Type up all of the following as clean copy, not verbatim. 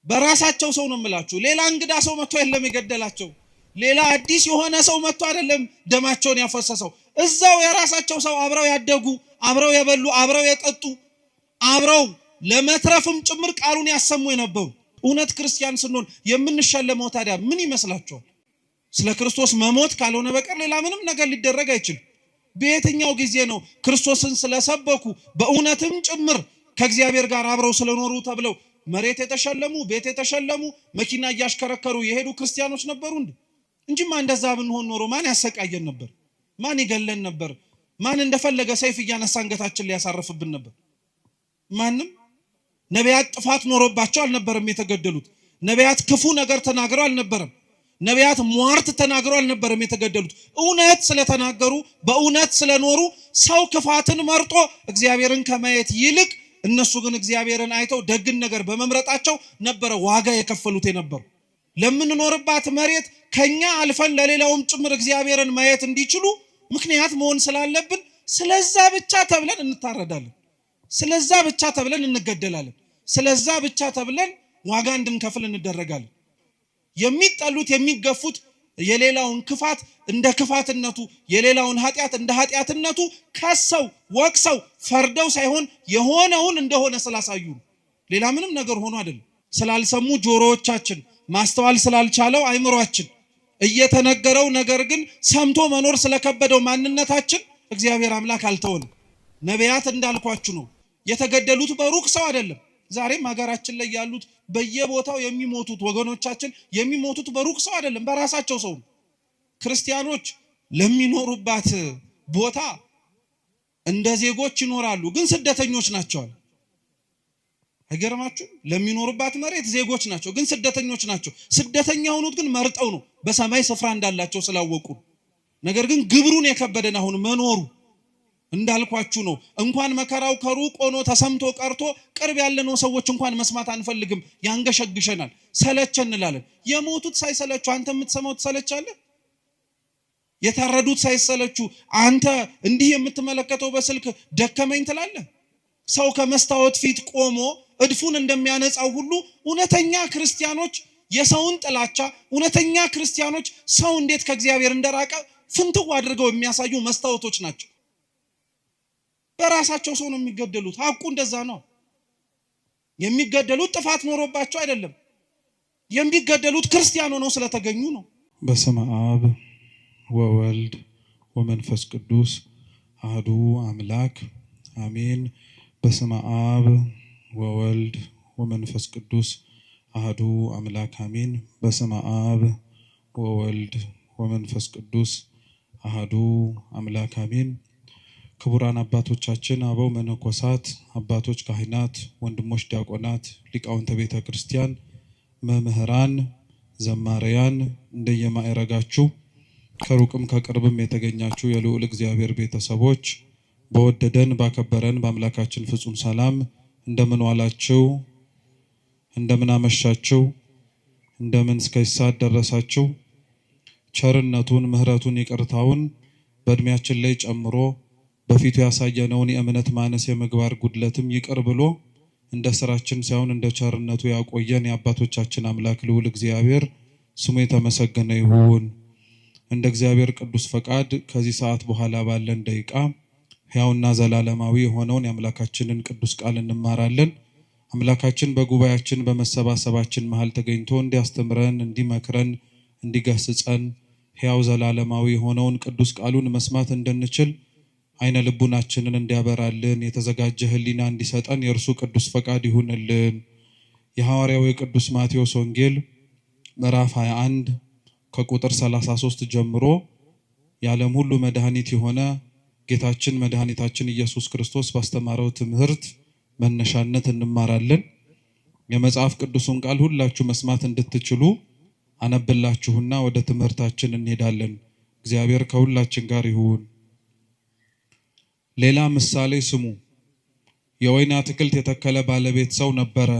በራሳቸው ሰው ነው የምላችሁ። ሌላ እንግዳ ሰው መጥቶ የለም የገደላቸው። ሌላ አዲስ የሆነ ሰው መጥቶ አይደለም ደማቸውን ያፈሰሰው። እዛው የራሳቸው ሰው አብረው ያደጉ፣ አብረው የበሉ፣ አብረው የጠጡ፣ አብረው ለመትረፍም ጭምር ቃሉን ያሰሙ የነበሩ። እውነት ክርስቲያን ስንሆን የምንሸለመው ታዲያ ምን ይመስላችኋል? ስለ ክርስቶስ መሞት ካልሆነ በቀር ሌላ ምንም ነገር ሊደረግ አይችልም። በየትኛው ጊዜ ነው ክርስቶስን ስለሰበኩ በእውነትም ጭምር ከእግዚአብሔር ጋር አብረው ስለኖሩ ተብለው መሬት የተሸለሙ፣ ቤት የተሸለሙ፣ መኪና እያሽከረከሩ የሄዱ ክርስቲያኖች ነበሩ እንጂማ እንደዛ ብንሆን ኖሮ ማን ያሰቃየን ነበር? ማን ይገለን ነበር? ማን እንደፈለገ ሰይፍ እያነሳ አንገታችን ሊያሳርፍብን ነበር? ማንም። ነቢያት ጥፋት ኖሮባቸው አልነበረም የተገደሉት። ነቢያት ክፉ ነገር ተናግረው አልነበረም። ነቢያት ሟርት ተናግረው አልነበረም የተገደሉት። እውነት ስለተናገሩ፣ በእውነት ስለኖሩ ሰው ክፋትን መርጦ እግዚአብሔርን ከማየት ይልቅ እነሱ ግን እግዚአብሔርን አይተው ደግን ነገር በመምረጣቸው ነበረ ዋጋ የከፈሉት የነበሩ። ለምንኖርባት መሬት ከኛ አልፈን ለሌላውም ጭምር እግዚአብሔርን ማየት እንዲችሉ ምክንያት መሆን ስላለብን ስለዛ ብቻ ተብለን እንታረዳለን። ስለዛ ብቻ ተብለን እንገደላለን። ስለዛ ብቻ ተብለን ዋጋ እንድንከፍል እንደረጋለን። የሚጠሉት የሚገፉት የሌላውን ክፋት እንደ ክፋትነቱ፣ የሌላውን ኃጢአት እንደ ኃጢአትነቱ ከሰው ወቅሰው ፈርደው ሳይሆን የሆነውን እንደሆነ ስላሳዩ፣ ሌላ ምንም ነገር ሆኖ አይደለም። ስላልሰሙ ጆሮዎቻችን፣ ማስተዋል ስላልቻለው አይምሯችን፣ እየተነገረው ነገር ግን ሰምቶ መኖር ስለከበደው ማንነታችን እግዚአብሔር አምላክ አልተወንም። ነቢያት እንዳልኳችሁ ነው የተገደሉት በሩቅ ሰው አይደለም። ዛሬም ሀገራችን ላይ ያሉት በየቦታው የሚሞቱት ወገኖቻችን የሚሞቱት በሩቅ ሰው አይደለም፣ በራሳቸው ሰው ነው። ክርስቲያኖች ለሚኖሩባት ቦታ እንደ ዜጎች ይኖራሉ፣ ግን ስደተኞች ናቸው። አይገርማችሁ? ለሚኖሩባት መሬት ዜጎች ናቸው፣ ግን ስደተኞች ናቸው። ስደተኛ ሆኑት ግን መርጠው ነው፣ በሰማይ ስፍራ እንዳላቸው ስላወቁ። ነገር ግን ግብሩን የከበደን አሁን መኖሩ እንዳልኳችሁ ነው። እንኳን መከራው ከሩቅ ሆኖ ተሰምቶ ቀርቶ ቅርብ ያለነው ሰዎች እንኳን መስማት አንፈልግም፣ ያንገሸግሸናል፣ ሰለቸን እንላለን። የሞቱት ሳይሰለቹ አንተ የምትሰማው ትሰለቻለህ? የታረዱት ሳይሰለቹ አንተ እንዲህ የምትመለከተው በስልክ ደከመኝ ትላለህ? ሰው ከመስታወት ፊት ቆሞ እድፉን እንደሚያነጻው ሁሉ እውነተኛ ክርስቲያኖች የሰውን ጥላቻ፣ እውነተኛ ክርስቲያኖች ሰው እንዴት ከእግዚአብሔር እንደራቀ ፍንትው አድርገው የሚያሳዩ መስታወቶች ናቸው። በራሳቸው ሰው ነው የሚገደሉት። ሐቁ እንደዛ ነው። የሚገደሉት ጥፋት ኖሮባቸው አይደለም። የሚገደሉት ክርስቲያን ሆነው ስለተገኙ ነው። በስመ አብ ወወልድ ወመንፈስ ቅዱስ አሐዱ አምላክ አሜን። በስመ አብ ወወልድ ወመንፈስ ቅዱስ አሐዱ አምላክ አሜን። በስመ አብ ወወልድ ወመንፈስ ቅዱስ አሐዱ አምላክ አሜን። ክቡራን አባቶቻችን፣ አበው መነኮሳት፣ አባቶች ካህናት፣ ወንድሞች ዲያቆናት፣ ሊቃውንተ ቤተ ክርስቲያን፣ መምህራን፣ ዘማሪያን፣ እንደየማዕረጋችሁ ከሩቅም ከቅርብም የተገኛችሁ የልዑል እግዚአብሔር ቤተሰቦች በወደደን ባከበረን በአምላካችን ፍጹም ሰላም እንደምን ዋላችሁ? እንደምን አመሻችሁ? እንደምን እስከ ሰዓት ደረሳችሁ? ቸርነቱን፣ ምሕረቱን፣ ይቅርታውን በእድሜያችን ላይ ጨምሮ በፊቱ ያሳየነውን የእምነት ማነስ የምግባር ጉድለትም ይቅር ብሎ እንደ ስራችን ሳይሆን እንደ ቸርነቱ ያቆየን የአባቶቻችን አምላክ ልዑል እግዚአብሔር ስሙ የተመሰገነ ይሁን። እንደ እግዚአብሔር ቅዱስ ፈቃድ ከዚህ ሰዓት በኋላ ባለን ደቂቃ ሕያውና ዘላለማዊ የሆነውን የአምላካችንን ቅዱስ ቃል እንማራለን። አምላካችን በጉባኤያችን በመሰባሰባችን መሃል ተገኝቶ እንዲያስተምረን፣ እንዲመክረን፣ እንዲገስጸን ሕያው ዘላለማዊ የሆነውን ቅዱስ ቃሉን መስማት እንድንችል አይነ ልቡናችንን እንዲያበራልን የተዘጋጀ ሕሊና እንዲሰጠን የእርሱ ቅዱስ ፈቃድ ይሁንልን። የሐዋርያው የቅዱስ ማቴዎስ ወንጌል ምዕራፍ 21 ከቁጥር 33 ጀምሮ የዓለም ሁሉ መድኃኒት የሆነ ጌታችን መድኃኒታችን ኢየሱስ ክርስቶስ ባስተማረው ትምህርት መነሻነት እንማራለን። የመጽሐፍ ቅዱሱን ቃል ሁላችሁ መስማት እንድትችሉ አነብላችሁና ወደ ትምህርታችን እንሄዳለን። እግዚአብሔር ከሁላችን ጋር ይሁን። ሌላ ምሳሌ ስሙ። የወይን አትክልት የተከለ ባለቤት ሰው ነበረ።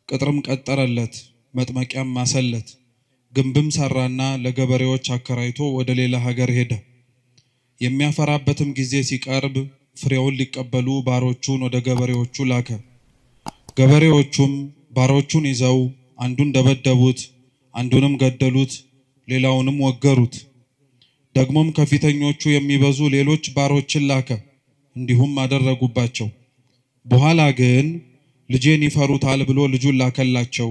ቅጥርም ቀጠረለት፣ መጥመቂያም ማሰለት፣ ግንብም ሰራና ለገበሬዎች አከራይቶ ወደ ሌላ ሀገር ሄደ። የሚያፈራበትም ጊዜ ሲቀርብ ፍሬውን ሊቀበሉ ባሮቹን ወደ ገበሬዎቹ ላከ። ገበሬዎቹም ባሮቹን ይዘው አንዱን ደበደቡት፣ አንዱንም ገደሉት፣ ሌላውንም ወገሩት። ደግሞም ከፊተኞቹ የሚበዙ ሌሎች ባሮችን ላከ፣ እንዲሁም አደረጉባቸው። በኋላ ግን ልጄን ይፈሩታል ብሎ ልጁን ላከላቸው።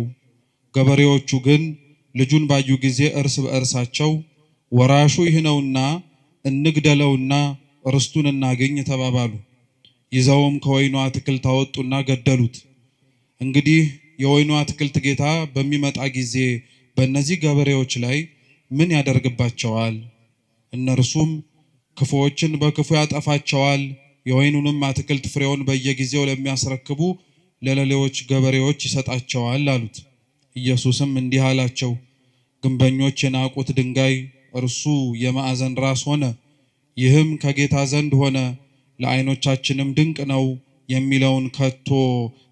ገበሬዎቹ ግን ልጁን ባዩ ጊዜ እርስ በእርሳቸው ወራሹ ይህ ነውና እንግደለውና ርስቱን እናገኝ ተባባሉ። ይዘውም ከወይኑ አትክልት አወጡና ገደሉት። እንግዲህ የወይኑ አትክልት ጌታ በሚመጣ ጊዜ በእነዚህ ገበሬዎች ላይ ምን ያደርግባቸዋል? እነርሱም ክፉዎችን በክፉ ያጠፋቸዋል፣ የወይኑንም አትክልት ፍሬውን በየጊዜው ለሚያስረክቡ ለሌሎች ገበሬዎች ይሰጣቸዋል አሉት። ኢየሱስም እንዲህ አላቸው፣ ግንበኞች የናቁት ድንጋይ እርሱ የማዕዘን ራስ ሆነ። ይህም ከጌታ ዘንድ ሆነ፣ ለዓይኖቻችንም ድንቅ ነው የሚለውን ከቶ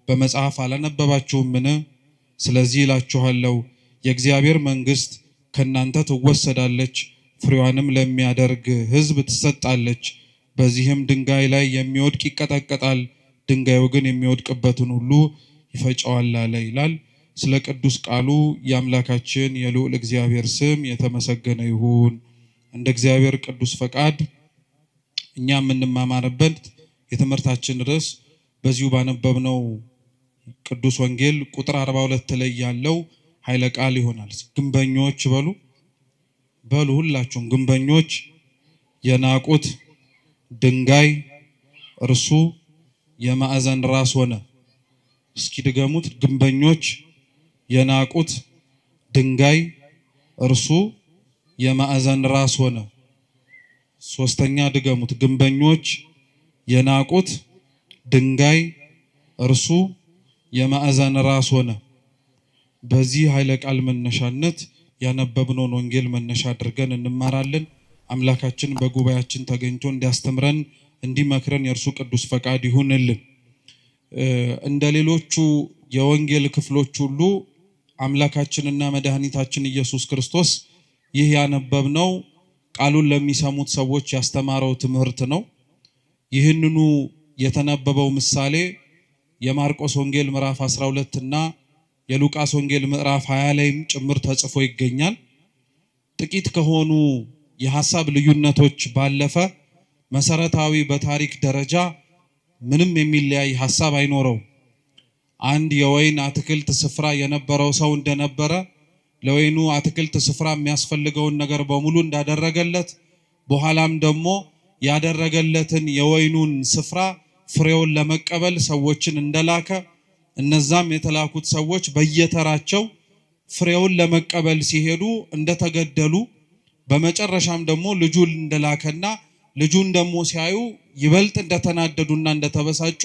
በመጽሐፍ አላነበባችሁምን? ስለዚህ እላችኋለሁ የእግዚአብሔር መንግሥት ከእናንተ ትወሰዳለች፣ ፍሬዋንም ለሚያደርግ ሕዝብ ትሰጣለች። በዚህም ድንጋይ ላይ የሚወድቅ ይቀጠቀጣል፣ ድንጋዩ ግን የሚወድቅበትን ሁሉ ይፈጨዋል አለ ይላል። ስለ ቅዱስ ቃሉ የአምላካችን የልዑል እግዚአብሔር ስም የተመሰገነ ይሁን። እንደ እግዚአብሔር ቅዱስ ፈቃድ እኛ የምንማማርበት የትምህርታችን ርዕስ በዚሁ ባነበብነው ቅዱስ ወንጌል ቁጥር 42 ላይ ያለው ኃይለ ቃል ይሆናል። ግንበኞች በሉ ሁላችሁም፣ ግንበኞች የናቁት ድንጋይ እርሱ የማዕዘን ራስ ሆነ። እስኪ ድገሙት። ግንበኞች የናቁት ድንጋይ እርሱ የማዕዘን ራስ ሆነ። ሶስተኛ ድገሙት። ግንበኞች የናቁት ድንጋይ እርሱ የማዕዘን ራስ ሆነ። በዚህ ኃይለ ቃል መነሻነት ያነበብነውን ወንጌል መነሻ አድርገን እንማራለን። አምላካችን በጉባኤያችን ተገኝቶ እንዲያስተምረን እንዲመክረን የእርሱ ቅዱስ ፈቃድ ይሁንልን። እንደ ሌሎቹ የወንጌል ክፍሎች ሁሉ አምላካችንና መድኃኒታችን ኢየሱስ ክርስቶስ ይህ ያነበብነው ቃሉን ለሚሰሙት ሰዎች ያስተማረው ትምህርት ነው። ይህንኑ የተነበበው ምሳሌ የማርቆስ ወንጌል ምዕራፍ 12 እና የሉቃስ ወንጌል ምዕራፍ 20 ላይም ጭምር ተጽፎ ይገኛል። ጥቂት ከሆኑ የሐሳብ ልዩነቶች ባለፈ መሰረታዊ በታሪክ ደረጃ ምንም የሚለያይ ሐሳብ አይኖረው። አንድ የወይን አትክልት ስፍራ የነበረው ሰው እንደነበረ ለወይኑ አትክልት ስፍራ የሚያስፈልገውን ነገር በሙሉ እንዳደረገለት፣ በኋላም ደግሞ ያደረገለትን የወይኑን ስፍራ ፍሬውን ለመቀበል ሰዎችን እንደላከ፣ እነዛም የተላኩት ሰዎች በየተራቸው ፍሬውን ለመቀበል ሲሄዱ እንደተገደሉ፣ በመጨረሻም ደግሞ ልጁን እንደላከና ልጁን ደግሞ ሲያዩ ይበልጥ እንደተናደዱና እንደተበሳጩ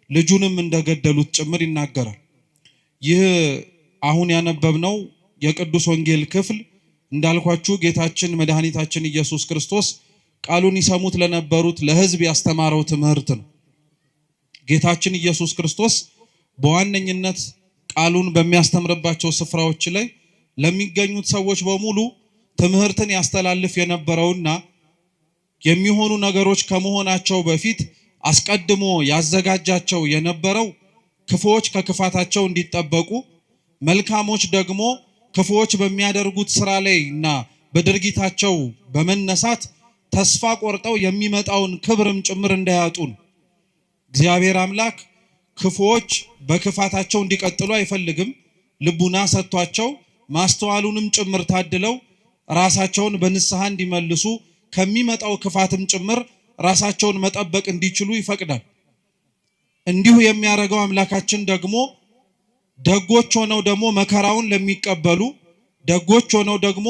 ልጁንም እንደገደሉት ጭምር ይናገራል። ይህ አሁን ያነበብነው የቅዱስ ወንጌል ክፍል እንዳልኳችሁ ጌታችን መድኃኒታችን ኢየሱስ ክርስቶስ ቃሉን ይሰሙት ለነበሩት ለሕዝብ ያስተማረው ትምህርት ነው። ጌታችን ኢየሱስ ክርስቶስ በዋነኝነት ቃሉን በሚያስተምርባቸው ስፍራዎች ላይ ለሚገኙት ሰዎች በሙሉ ትምህርትን ያስተላልፍ የነበረውና የሚሆኑ ነገሮች ከመሆናቸው በፊት አስቀድሞ ያዘጋጃቸው የነበረው ክፉዎች ከክፋታቸው እንዲጠበቁ፣ መልካሞች ደግሞ ክፉዎች በሚያደርጉት ስራ ላይ እና በድርጊታቸው በመነሳት ተስፋ ቆርጠው የሚመጣውን ክብርም ጭምር እንዳያጡ ነው። እግዚአብሔር አምላክ ክፉዎች በክፋታቸው እንዲቀጥሉ አይፈልግም። ልቡና ሰጥቷቸው ማስተዋሉንም ጭምር ታድለው ራሳቸውን በንስሐ እንዲመልሱ ከሚመጣው ክፋትም ጭምር ራሳቸውን መጠበቅ እንዲችሉ ይፈቅዳል። እንዲሁ የሚያደርገው አምላካችን ደግሞ ደጎች ሆነው ደግሞ መከራውን ለሚቀበሉ፣ ደጎች ሆነው ደግሞ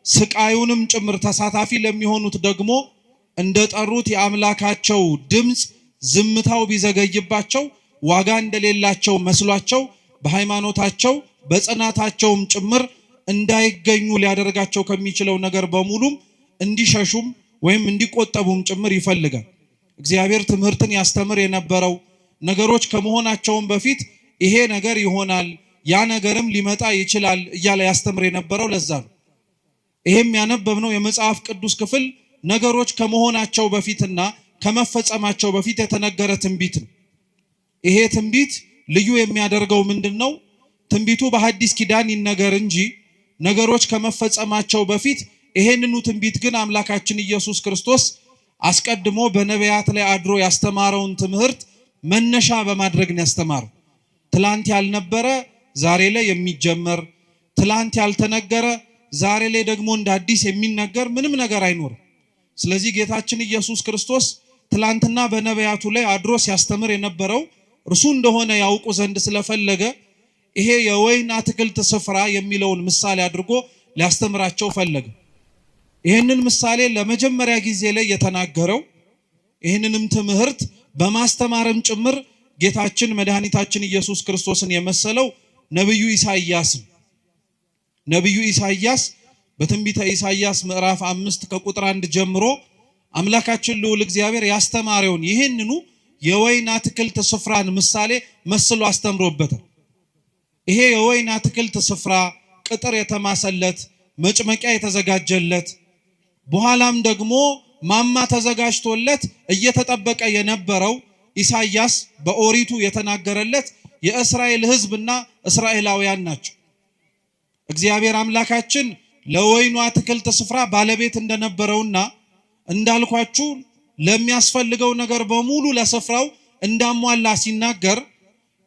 ስቃዩንም ጭምር ተሳታፊ ለሚሆኑት ደግሞ እንደጠሩት የአምላካቸው ድምፅ ዝምታው ቢዘገይባቸው ዋጋ እንደሌላቸው መስሏቸው በሃይማኖታቸው በጽናታቸውም ጭምር እንዳይገኙ ሊያደርጋቸው ከሚችለው ነገር በሙሉም እንዲሸሹም ወይም እንዲቆጠቡም ጭምር ይፈልጋል። እግዚአብሔር ትምህርትን ያስተምር የነበረው ነገሮች ከመሆናቸውም በፊት ይሄ ነገር ይሆናል፣ ያ ነገርም ሊመጣ ይችላል እያለ ያስተምር የነበረው ለዛ ነው። ይሄም ያነበብነው የመጽሐፍ ቅዱስ ክፍል ነገሮች ከመሆናቸው በፊትና ከመፈጸማቸው በፊት የተነገረ ትንቢት ነው። ይሄ ትንቢት ልዩ የሚያደርገው ምንድነው? ትንቢቱ በሐዲስ ኪዳን ይነገር እንጂ ነገሮች ከመፈጸማቸው በፊት ይሄንኑ ትንቢት ግን አምላካችን ኢየሱስ ክርስቶስ አስቀድሞ በነቢያት ላይ አድሮ ያስተማረውን ትምህርት መነሻ በማድረግ ነው ያስተማረው። ትላንት ያልነበረ ዛሬ ላይ የሚጀመር፣ ትላንት ያልተነገረ ዛሬ ላይ ደግሞ እንደ አዲስ የሚነገር ምንም ነገር አይኖርም። ስለዚህ ጌታችን ኢየሱስ ክርስቶስ ትላንትና በነቢያቱ ላይ አድሮ ሲያስተምር የነበረው እርሱ እንደሆነ ያውቁ ዘንድ ስለፈለገ ይሄ የወይን አትክልት ስፍራ የሚለውን ምሳሌ አድርጎ ሊያስተምራቸው ፈለገ። ይሄንን ምሳሌ ለመጀመሪያ ጊዜ ላይ የተናገረው ይሄንንም ትምህርት በማስተማርም ጭምር ጌታችን መድኃኒታችን ኢየሱስ ክርስቶስን የመሰለው ነብዩ ኢሳይያስ። ነብዩ ኢሳይያስ በትንቢተ ኢሳይያስ ምዕራፍ 5 ከቁጥር 1 ጀምሮ አምላካችን ልዑል እግዚአብሔር ያስተማረውን ይሄንኑ የወይን አትክልት ስፍራን ምሳሌ መስሎ አስተምሮበታል። ይሄ የወይን አትክልት ስፍራ ቅጥር የተማሰለት፣ መጭመቂያ የተዘጋጀለት፣ በኋላም ደግሞ ማማ ተዘጋጅቶለት እየተጠበቀ የነበረው ኢሳይያስ በኦሪቱ የተናገረለት የእስራኤል ሕዝብና እስራኤላውያን ናቸው። እግዚአብሔር አምላካችን ለወይኑ አትክልት ስፍራ ባለቤት እንደነበረውና እንዳልኳችሁ ለሚያስፈልገው ነገር በሙሉ ለስፍራው እንዳሟላ ሲናገር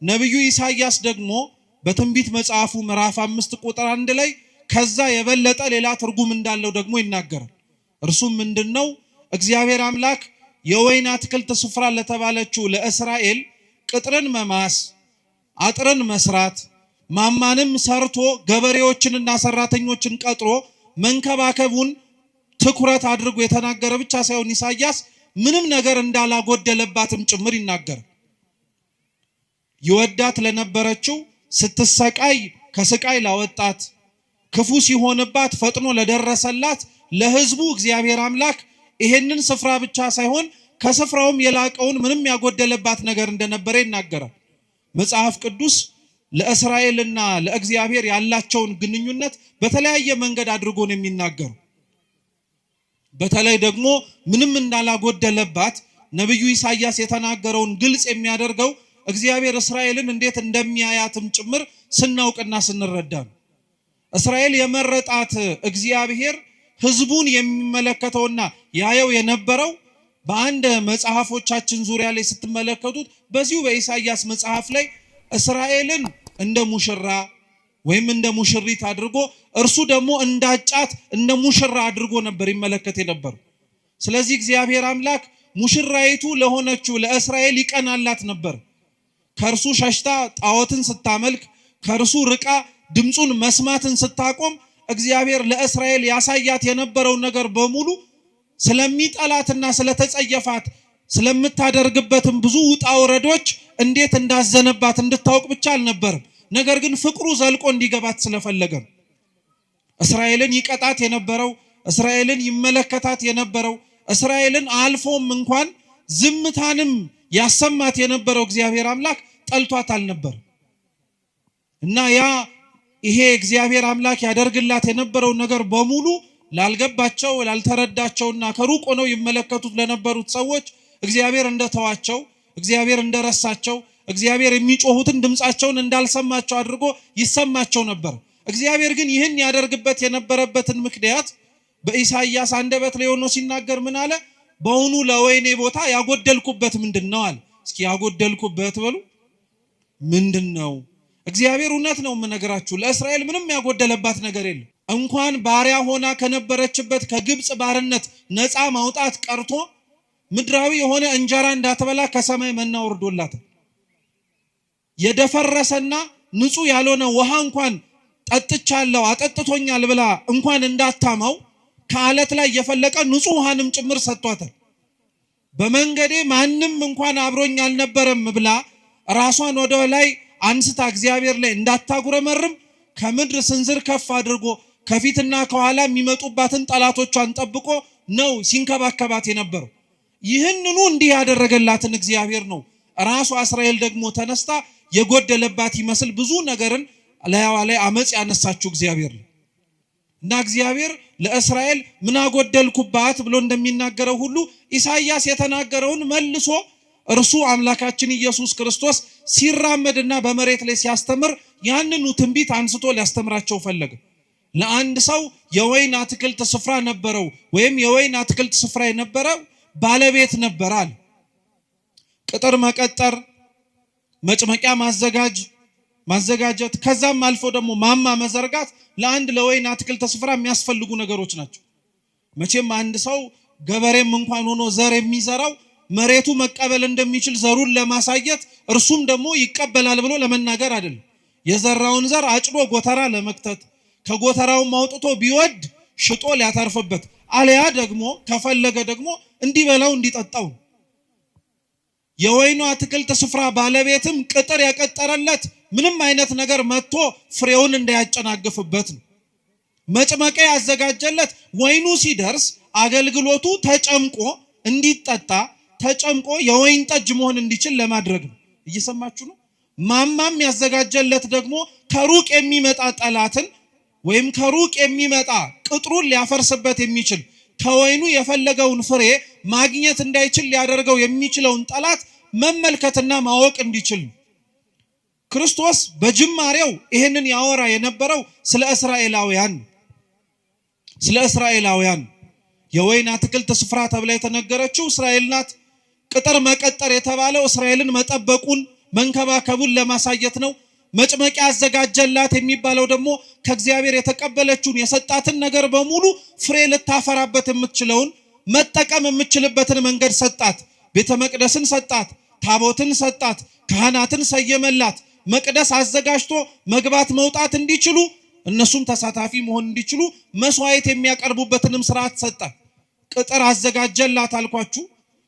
ነብዩ ኢሳይያስ ደግሞ በትንቢት መጽሐፉ ምዕራፍ 5 ቁጥር 1 ላይ ከዛ የበለጠ ሌላ ትርጉም እንዳለው ደግሞ ይናገራል። እርሱም ምንድነው? እግዚአብሔር አምላክ የወይን አትክልት ስፍራ ለተባለችው ለእስራኤል ቅጥርን መማስ፣ አጥርን መስራት፣ ማማንም ሰርቶ ገበሬዎችንና ሰራተኞችን ቀጥሮ መንከባከቡን ትኩረት አድርጎ የተናገረ ብቻ ሳይሆን ኢሳይያስ ምንም ነገር እንዳላጎደለባትም ጭምር ይናገራል። ይወዳት ለነበረችው ስትሰቃይ ከስቃይ ላወጣት፣ ክፉ ሲሆንባት ፈጥኖ ለደረሰላት ለሕዝቡ እግዚአብሔር አምላክ ይሄንን ስፍራ ብቻ ሳይሆን ከስፍራውም የላቀውን ምንም ያጎደለባት ነገር እንደነበረ ይናገራል። መጽሐፍ ቅዱስ ለእስራኤልና ለእግዚአብሔር ያላቸውን ግንኙነት በተለያየ መንገድ አድርጎ ነው የሚናገረው። በተለይ ደግሞ ምንም እንዳላጎደለባት ነብዩ ኢሳይያስ የተናገረውን ግልጽ የሚያደርገው እግዚአብሔር እስራኤልን እንዴት እንደሚያያትም ጭምር ስናውቅና ስንረዳ ነው። እስራኤል የመረጣት እግዚአብሔር ሕዝቡን የሚመለከተውና ያየው የነበረው በአንድ መጽሐፎቻችን ዙሪያ ላይ ስትመለከቱት በዚሁ በኢሳይያስ መጽሐፍ ላይ እስራኤልን እንደ ሙሽራ ወይም እንደ ሙሽሪት አድርጎ እርሱ ደግሞ እንዳጫት እንደ ሙሽራ አድርጎ ነበር ይመለከት የነበረው። ስለዚህ እግዚአብሔር አምላክ ሙሽራይቱ ለሆነችው ለእስራኤል ይቀናላት ነበር። ከእርሱ ሸሽታ ጣዖትን ስታመልክ፣ ከእርሱ ርቃ ድምፁን መስማትን ስታቆም እግዚአብሔር ለእስራኤል ያሳያት የነበረው ነገር በሙሉ ስለሚጠላትና ስለተጸየፋት ስለምታደርግበትም ብዙ ውጣ ውረዶች እንዴት እንዳዘነባት እንድታውቅ ብቻ አልነበርም። ነገር ግን ፍቅሩ ዘልቆ እንዲገባት ስለፈለገ እስራኤልን ይቀጣት የነበረው፣ እስራኤልን ይመለከታት የነበረው፣ እስራኤልን አልፎም እንኳን ዝምታንም ያሰማት የነበረው እግዚአብሔር አምላክ ጠልቷት አልነበር እና ይሄ እግዚአብሔር አምላክ ያደርግላት የነበረው ነገር በሙሉ ላልገባቸው ላልተረዳቸውና ከሩቅ ሆነው ይመለከቱት ለነበሩት ሰዎች እግዚአብሔር እንደተዋቸው፣ እግዚአብሔር እንደረሳቸው፣ እግዚአብሔር የሚጮሁትን ድምጻቸውን እንዳልሰማቸው አድርጎ ይሰማቸው ነበር። እግዚአብሔር ግን ይህን ያደርግበት የነበረበትን ምክንያት በኢሳይያስ አንደበት ላይ ሆኖ ሲናገር ምን አለ? በእውኑ ለወይኔ ቦታ ያጎደልኩበት ምንድነው አለ። እስኪ ያጎደልኩበት በሉ ምንድነው? እግዚአብሔር እውነት ነው የምነግራችሁ፣ ለእስራኤል ምንም ያጎደለባት ነገር የለም። እንኳን ባሪያ ሆና ከነበረችበት ከግብጽ ባርነት ነፃ ማውጣት ቀርቶ ምድራዊ የሆነ እንጀራ እንዳትበላ ከሰማይ መና ወርዶላት፣ የደፈረሰና ንጹህ ያልሆነ ውሃ እንኳን ጠጥቻለሁ አጠጥቶኛል ብላ እንኳን እንዳታማው ከአለት ላይ የፈለቀ ንጹህ ውሃንም ጭምር ሰጥቷታል። በመንገዴ ማንም እንኳን አብሮኝ አልነበረም ብላ ራሷን ወደ ላይ አንስታ እግዚአብሔር ላይ እንዳታጉረመርም ከምድር ስንዝር ከፍ አድርጎ ከፊትና ከኋላ የሚመጡባትን ጠላቶቿን ጠብቆ ነው ሲንከባከባት የነበረው። ይህንኑ እንዲህ ያደረገላትን እግዚአብሔር ነው ራሷ እስራኤል ደግሞ ተነስታ የጎደለባት ይመስል ብዙ ነገርን ለያዋ ላይ አመጽ ያነሳችው እግዚአብሔር ነው እና እግዚአብሔር ለእስራኤል ምን አጎደልኩባት ብሎ እንደሚናገረው ሁሉ ኢሳይያስ የተናገረውን መልሶ እርሱ አምላካችን ኢየሱስ ክርስቶስ ሲራመድና በመሬት ላይ ሲያስተምር ያንኑ ትንቢት አንስቶ ሊያስተምራቸው ፈለገ። ለአንድ ሰው የወይን አትክልት ስፍራ ነበረው፣ ወይም የወይን አትክልት ስፍራ የነበረው ባለቤት ነበራል። ቅጥር መቀጠር፣ መጭመቂያ ማዘጋጀት፣ ከዛም አልፎ ደግሞ ማማ መዘርጋት ለአንድ ለወይን አትክልት ስፍራ የሚያስፈልጉ ነገሮች ናቸው። መቼም አንድ ሰው ገበሬም እንኳን ሆኖ ዘር የሚዘራው መሬቱ መቀበል እንደሚችል ዘሩን ለማሳየት እርሱም ደግሞ ይቀበላል ብሎ ለመናገር አይደለም። የዘራውን ዘር አጭዶ ጎተራ ለመክተት ከጎተራው አውጥቶ ቢወድ ሽጦ ሊያተርፍበት አለያ ደግሞ ከፈለገ ደግሞ እንዲበላው እንዲጠጣው። የወይኑ አትክልት ስፍራ ባለቤትም ቅጥር የቀጠረለት ምንም አይነት ነገር መጥቶ ፍሬውን እንዳያጨናግፍበት ነው። መጭመቂያ ያዘጋጀለት ወይኑ ሲደርስ አገልግሎቱ ተጨምቆ እንዲጠጣ ተጨምቆ የወይን ጠጅ መሆን እንዲችል ለማድረግ ነው። እየሰማችሁ ነው? ማማም ያዘጋጀለት ደግሞ ከሩቅ የሚመጣ ጠላትን ወይም ከሩቅ የሚመጣ ቅጥሩን ሊያፈርስበት የሚችል ከወይኑ የፈለገውን ፍሬ ማግኘት እንዳይችል ሊያደርገው የሚችለውን ጠላት መመልከትና ማወቅ እንዲችል። ክርስቶስ በጅማሬው ይሄንን ያወራ የነበረው ስለ እስራኤላውያን የወይን አትክልት ስፍራ ተብላ የተነገረችው እስራኤል ናት። ቅጥር መቀጠር የተባለው እስራኤልን መጠበቁን መንከባከቡን ለማሳየት ነው። መጭመቂያ ያዘጋጀላት የሚባለው ደግሞ ከእግዚአብሔር የተቀበለችውን የሰጣትን ነገር በሙሉ ፍሬ ልታፈራበት የምትችለውን መጠቀም የምትችልበትን መንገድ ሰጣት። ቤተ መቅደስን ሰጣት፣ ታቦትን ሰጣት፣ ካህናትን ሰየመላት። መቅደስ አዘጋጅቶ መግባት መውጣት እንዲችሉ እነሱም ተሳታፊ መሆን እንዲችሉ መስዋዕት የሚያቀርቡበትንም ስርዓት ሰጣት። ቅጥር አዘጋጀላት አልኳችሁ።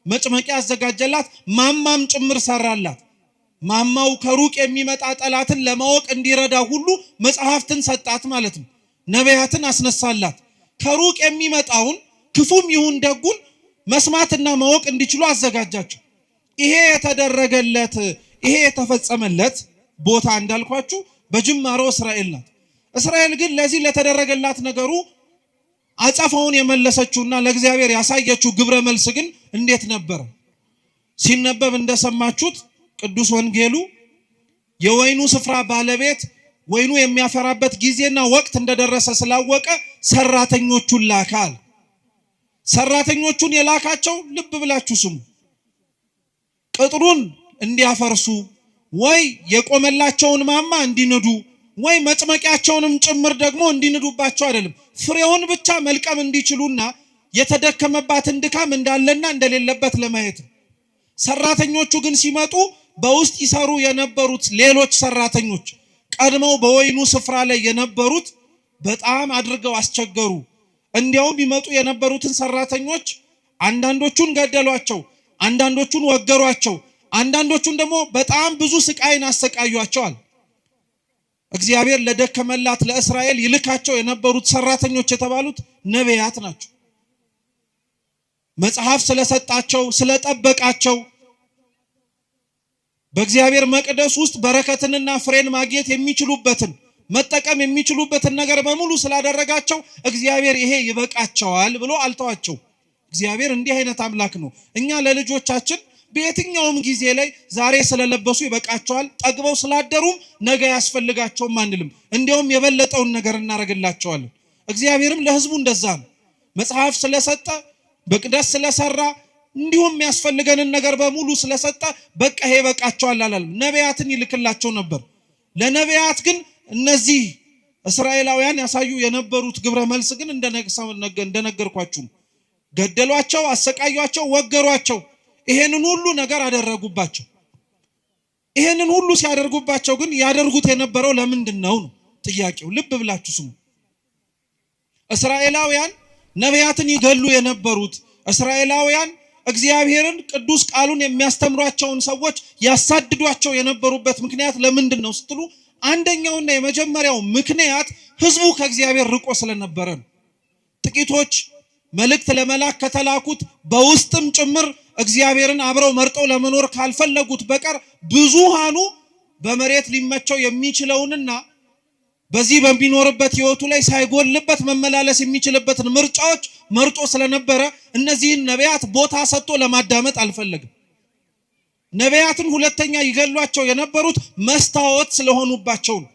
መጭመቂያ አዘጋጀላት፣ ማማም ጭምር ሰራላት። ማማው ከሩቅ የሚመጣ ጠላትን ለማወቅ እንዲረዳ ሁሉ መጽሐፍትን ሰጣት ማለት ነው። ነቢያትን አስነሳላት። ከሩቅ የሚመጣውን ክፉም ይሁን ደጉን መስማትና ማወቅ እንዲችሉ አዘጋጃቸው። ይሄ የተደረገለት ይሄ የተፈጸመለት ቦታ እንዳልኳችሁ በጅማሮ እስራኤል ናት። እስራኤል ግን ለዚህ ለተደረገላት ነገሩ አጸፋውን የመለሰችውና ለእግዚአብሔር ያሳየችው ግብረ መልስ ግን እንዴት ነበር? ሲነበብ እንደሰማችሁት ቅዱስ ወንጌሉ የወይኑ ስፍራ ባለቤት ወይኑ የሚያፈራበት ጊዜና ወቅት እንደደረሰ ስላወቀ ሰራተኞቹን ላካል። ሰራተኞቹን የላካቸው ልብ ብላችሁ ስሙ፣ ቅጥሩን እንዲያፈርሱ ወይ የቆመላቸውን ማማ እንዲንዱ ወይ መጭመቂያቸውንም ጭምር ደግሞ እንዲንዱባቸው አይደለም፣ ፍሬውን ብቻ መልቀም እንዲችሉና የተደከመባትን ድካም እንዳለና እንደሌለበት ለማየት። ሰራተኞቹ ግን ሲመጡ በውስጥ ይሰሩ የነበሩት ሌሎች ሰራተኞች ቀድመው በወይኑ ስፍራ ላይ የነበሩት በጣም አድርገው አስቸገሩ። እንዲያውም ይመጡ የነበሩትን ሰራተኞች አንዳንዶቹን ገደሏቸው፣ አንዳንዶቹን ወገሯቸው፣ አንዳንዶቹን ደግሞ በጣም ብዙ ስቃይን አሰቃዩአቸዋል። እግዚአብሔር ለደከመላት ለእስራኤል ይልካቸው የነበሩት ሰራተኞች የተባሉት ነቢያት ናቸው። መጽሐፍ ስለሰጣቸው ስለጠበቃቸው በእግዚአብሔር መቅደስ ውስጥ በረከትንና ፍሬን ማግኘት የሚችሉበትን መጠቀም የሚችሉበትን ነገር በሙሉ ስላደረጋቸው እግዚአብሔር ይሄ ይበቃቸዋል ብሎ አልተዋቸው። እግዚአብሔር እንዲህ አይነት አምላክ ነው። እኛ ለልጆቻችን በየትኛውም ጊዜ ላይ ዛሬ ስለለበሱ ይበቃቸዋል፣ ጠግበው ስላደሩም ነገ ያስፈልጋቸውም አንልም። እንዲያውም የበለጠውን ነገር እናደርግላቸዋለን። እግዚአብሔርም ለሕዝቡ እንደዛ ነው። መጽሐፍ ስለሰጠ መቅደስ ስለሰራ እንዲሁም ያስፈልገንን ነገር በሙሉ ስለሰጠ በቃ ይሄ ይበቃቸዋል አላለም። ነቢያትን ይልክላቸው ነበር። ለነቢያት ግን እነዚህ እስራኤላውያን ያሳዩ የነበሩት ግብረ መልስ ግን እንደነገርኳችሁ ገደሏቸው፣ አሰቃዩአቸው፣ ወገሯቸው። ይሄንን ሁሉ ነገር አደረጉባቸው። ይሄንን ሁሉ ሲያደርጉባቸው ግን ያደርጉት የነበረው ለምንድን ነው ጥያቄው። ልብ ብላችሁ ስሙ። እስራኤላውያን ነቢያትን ይገሉ የነበሩት እስራኤላውያን እግዚአብሔርን ቅዱስ ቃሉን የሚያስተምሯቸውን ሰዎች ያሳድዷቸው የነበሩበት ምክንያት ለምንድን ነው ስትሉ፣ አንደኛውና የመጀመሪያው ምክንያት ህዝቡ ከእግዚአብሔር ርቆ ስለነበረ ነው። ጥቂቶች መልእክት ለመላክ ከተላኩት በውስጥም ጭምር እግዚአብሔርን አብረው መርጠው ለመኖር ካልፈለጉት በቀር ብዙሃኑ በመሬት ሊመቸው የሚችለውንና በዚህ በሚኖርበት ህይወቱ ላይ ሳይጎልበት መመላለስ የሚችልበትን ምርጫዎች መርጦ ስለነበረ እነዚህን ነቢያት ቦታ ሰጥቶ ለማዳመጥ አልፈለግም። ነቢያትን ሁለተኛ ይገሏቸው የነበሩት መስታወት ስለሆኑባቸው ነው።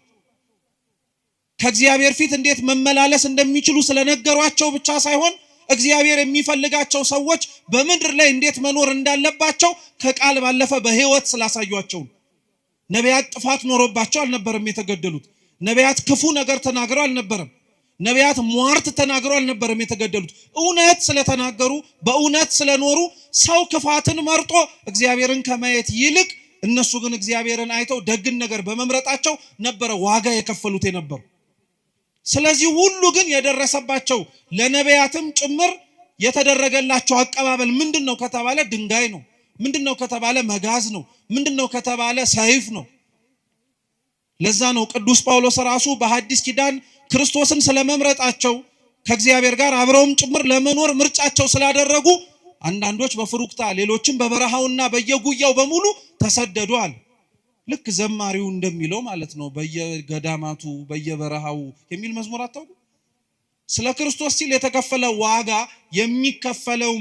ከእግዚአብሔር ፊት እንዴት መመላለስ እንደሚችሉ ስለነገሯቸው ብቻ ሳይሆን እግዚአብሔር የሚፈልጋቸው ሰዎች በምድር ላይ እንዴት መኖር እንዳለባቸው ከቃል ባለፈ በሕይወት ስላሳዩአቸው። ነቢያት ጥፋት ኖሮባቸው አልነበረም የተገደሉት። ነቢያት ክፉ ነገር ተናግረው አልነበረም። ነቢያት ሟርት ተናግረው አልነበረም የተገደሉት። እውነት ስለተናገሩ በእውነት ስለኖሩ ሰው ክፋትን መርጦ እግዚአብሔርን ከማየት ይልቅ እነሱ ግን እግዚአብሔርን አይተው ደግን ነገር በመምረጣቸው ነበረ ዋጋ የከፈሉት የነበሩ። ስለዚህ ሁሉ ግን የደረሰባቸው ለነቢያትም ጭምር የተደረገላቸው አቀባበል ምንድነው ከተባለ ድንጋይ ነው። ምንድነው ከተባለ መጋዝ ነው። ምንድነው ከተባለ ሰይፍ ነው። ለዛ ነው ቅዱስ ጳውሎስ ራሱ በሐዲስ ኪዳን ክርስቶስን ስለመምረጣቸው ከእግዚአብሔር ጋር አብረውም ጭምር ለመኖር ምርጫቸው ስላደረጉ አንዳንዶች በፍሩክታ ሌሎችም በበረሃውና በየጉያው በሙሉ ተሰደዱአል። ልክ ዘማሪው እንደሚለው ማለት ነው። በየገዳማቱ በየበረሃው የሚል መዝሙር አታውቁ? ስለ ክርስቶስ ሲል የተከፈለ ዋጋ የሚከፈለው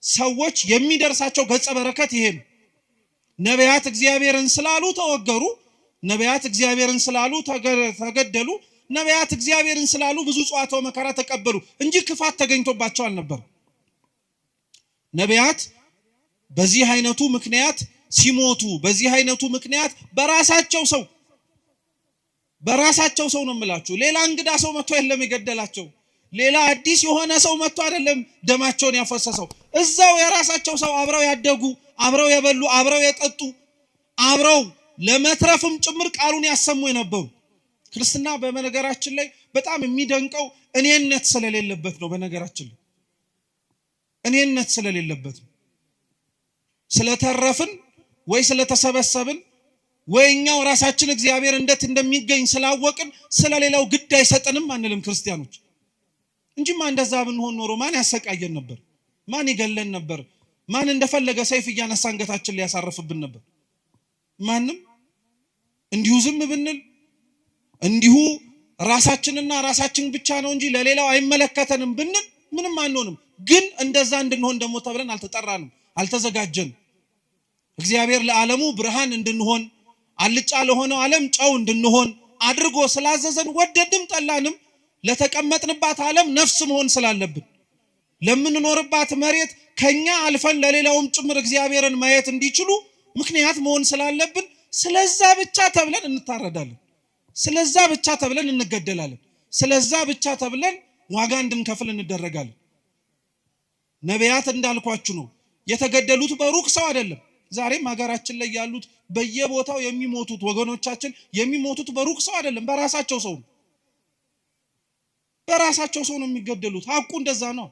ሰዎች የሚደርሳቸው ገጸ በረከት ይሄ ነው። ነቢያት እግዚአብሔርን ስላሉ ተወገሩ። ነቢያት እግዚአብሔርን ስላሉ ተገደሉ። ነቢያት እግዚአብሔርን ስላሉ ብዙ ጸዋትወ መከራ ተቀበሉ እንጂ ክፋት ተገኝቶባቸው አልነበረም። ነቢያት በዚህ አይነቱ ምክንያት ሲሞቱ በዚህ አይነቱ ምክንያት በራሳቸው ሰው ነው የምላችሁ። ሌላ እንግዳ ሰው መጥቶ አይደለም የገደላቸው። ሌላ አዲስ የሆነ ሰው መጥቶ አይደለም ደማቸውን ያፈሰሰው። እዛው የራሳቸው ሰው አብረው ያደጉ፣ አብረው የበሉ፣ አብረው የጠጡ፣ አብረው ለመትረፍም ጭምር ቃሉን ያሰሙ የነበሩ። ክርስትና በነገራችን ላይ በጣም የሚደንቀው እኔነት ስለሌለበት ነው። በነገራችን ላይ እኔነት ስለሌለበት ነው። ስለተረፍን ወይ ስለተሰበሰብን ወይ እኛው ራሳችን እግዚአብሔር እንዴት እንደሚገኝ ስላወቅን ስለሌላው ግድ አይሰጠንም አንልም ክርስቲያኖች። እንጂማ እንደዛ ብንሆን ኖሮ ማን ያሰቃየን ነበር? ማን ይገለን ነበር? ማን እንደፈለገ ሰይፍ እያነሳ አንገታችን ሊያሳርፍብን ነበር? ማንም። እንዲሁ ዝም ብንል እንዲሁ ራሳችንና ራሳችን ብቻ ነው እንጂ ለሌላው አይመለከተንም ብንል ምንም አንሆንም። ግን እንደዛ እንድንሆን ደግሞ ተብለን አልተጠራንም፣ አልተዘጋጀንም። እግዚአብሔር ለዓለሙ ብርሃን እንድንሆን አልጫ ለሆነው ዓለም ጨው እንድንሆን አድርጎ ስላዘዘን ወደድም ጠላንም ለተቀመጥንባት ዓለም ነፍስ መሆን ስላለብን ለምንኖርባት መሬት ከኛ አልፈን ለሌላውም ጭምር እግዚአብሔርን ማየት እንዲችሉ ምክንያት መሆን ስላለብን ስለዛ ብቻ ተብለን እንታረዳለን። ስለዛ ብቻ ተብለን እንገደላለን። ስለዛ ብቻ ተብለን ዋጋ እንድንከፍል እንደረጋለን። ነቢያት እንዳልኳችሁ ነው የተገደሉት በሩቅ ሰው አይደለም። ዛሬም ሀገራችን ላይ ያሉት በየቦታው የሚሞቱት ወገኖቻችን የሚሞቱት በሩቅ ሰው አይደለም፣ በራሳቸው ሰው ነው። በራሳቸው ሰው ነው የሚገደሉት። ሐቁ እንደዛ ነው።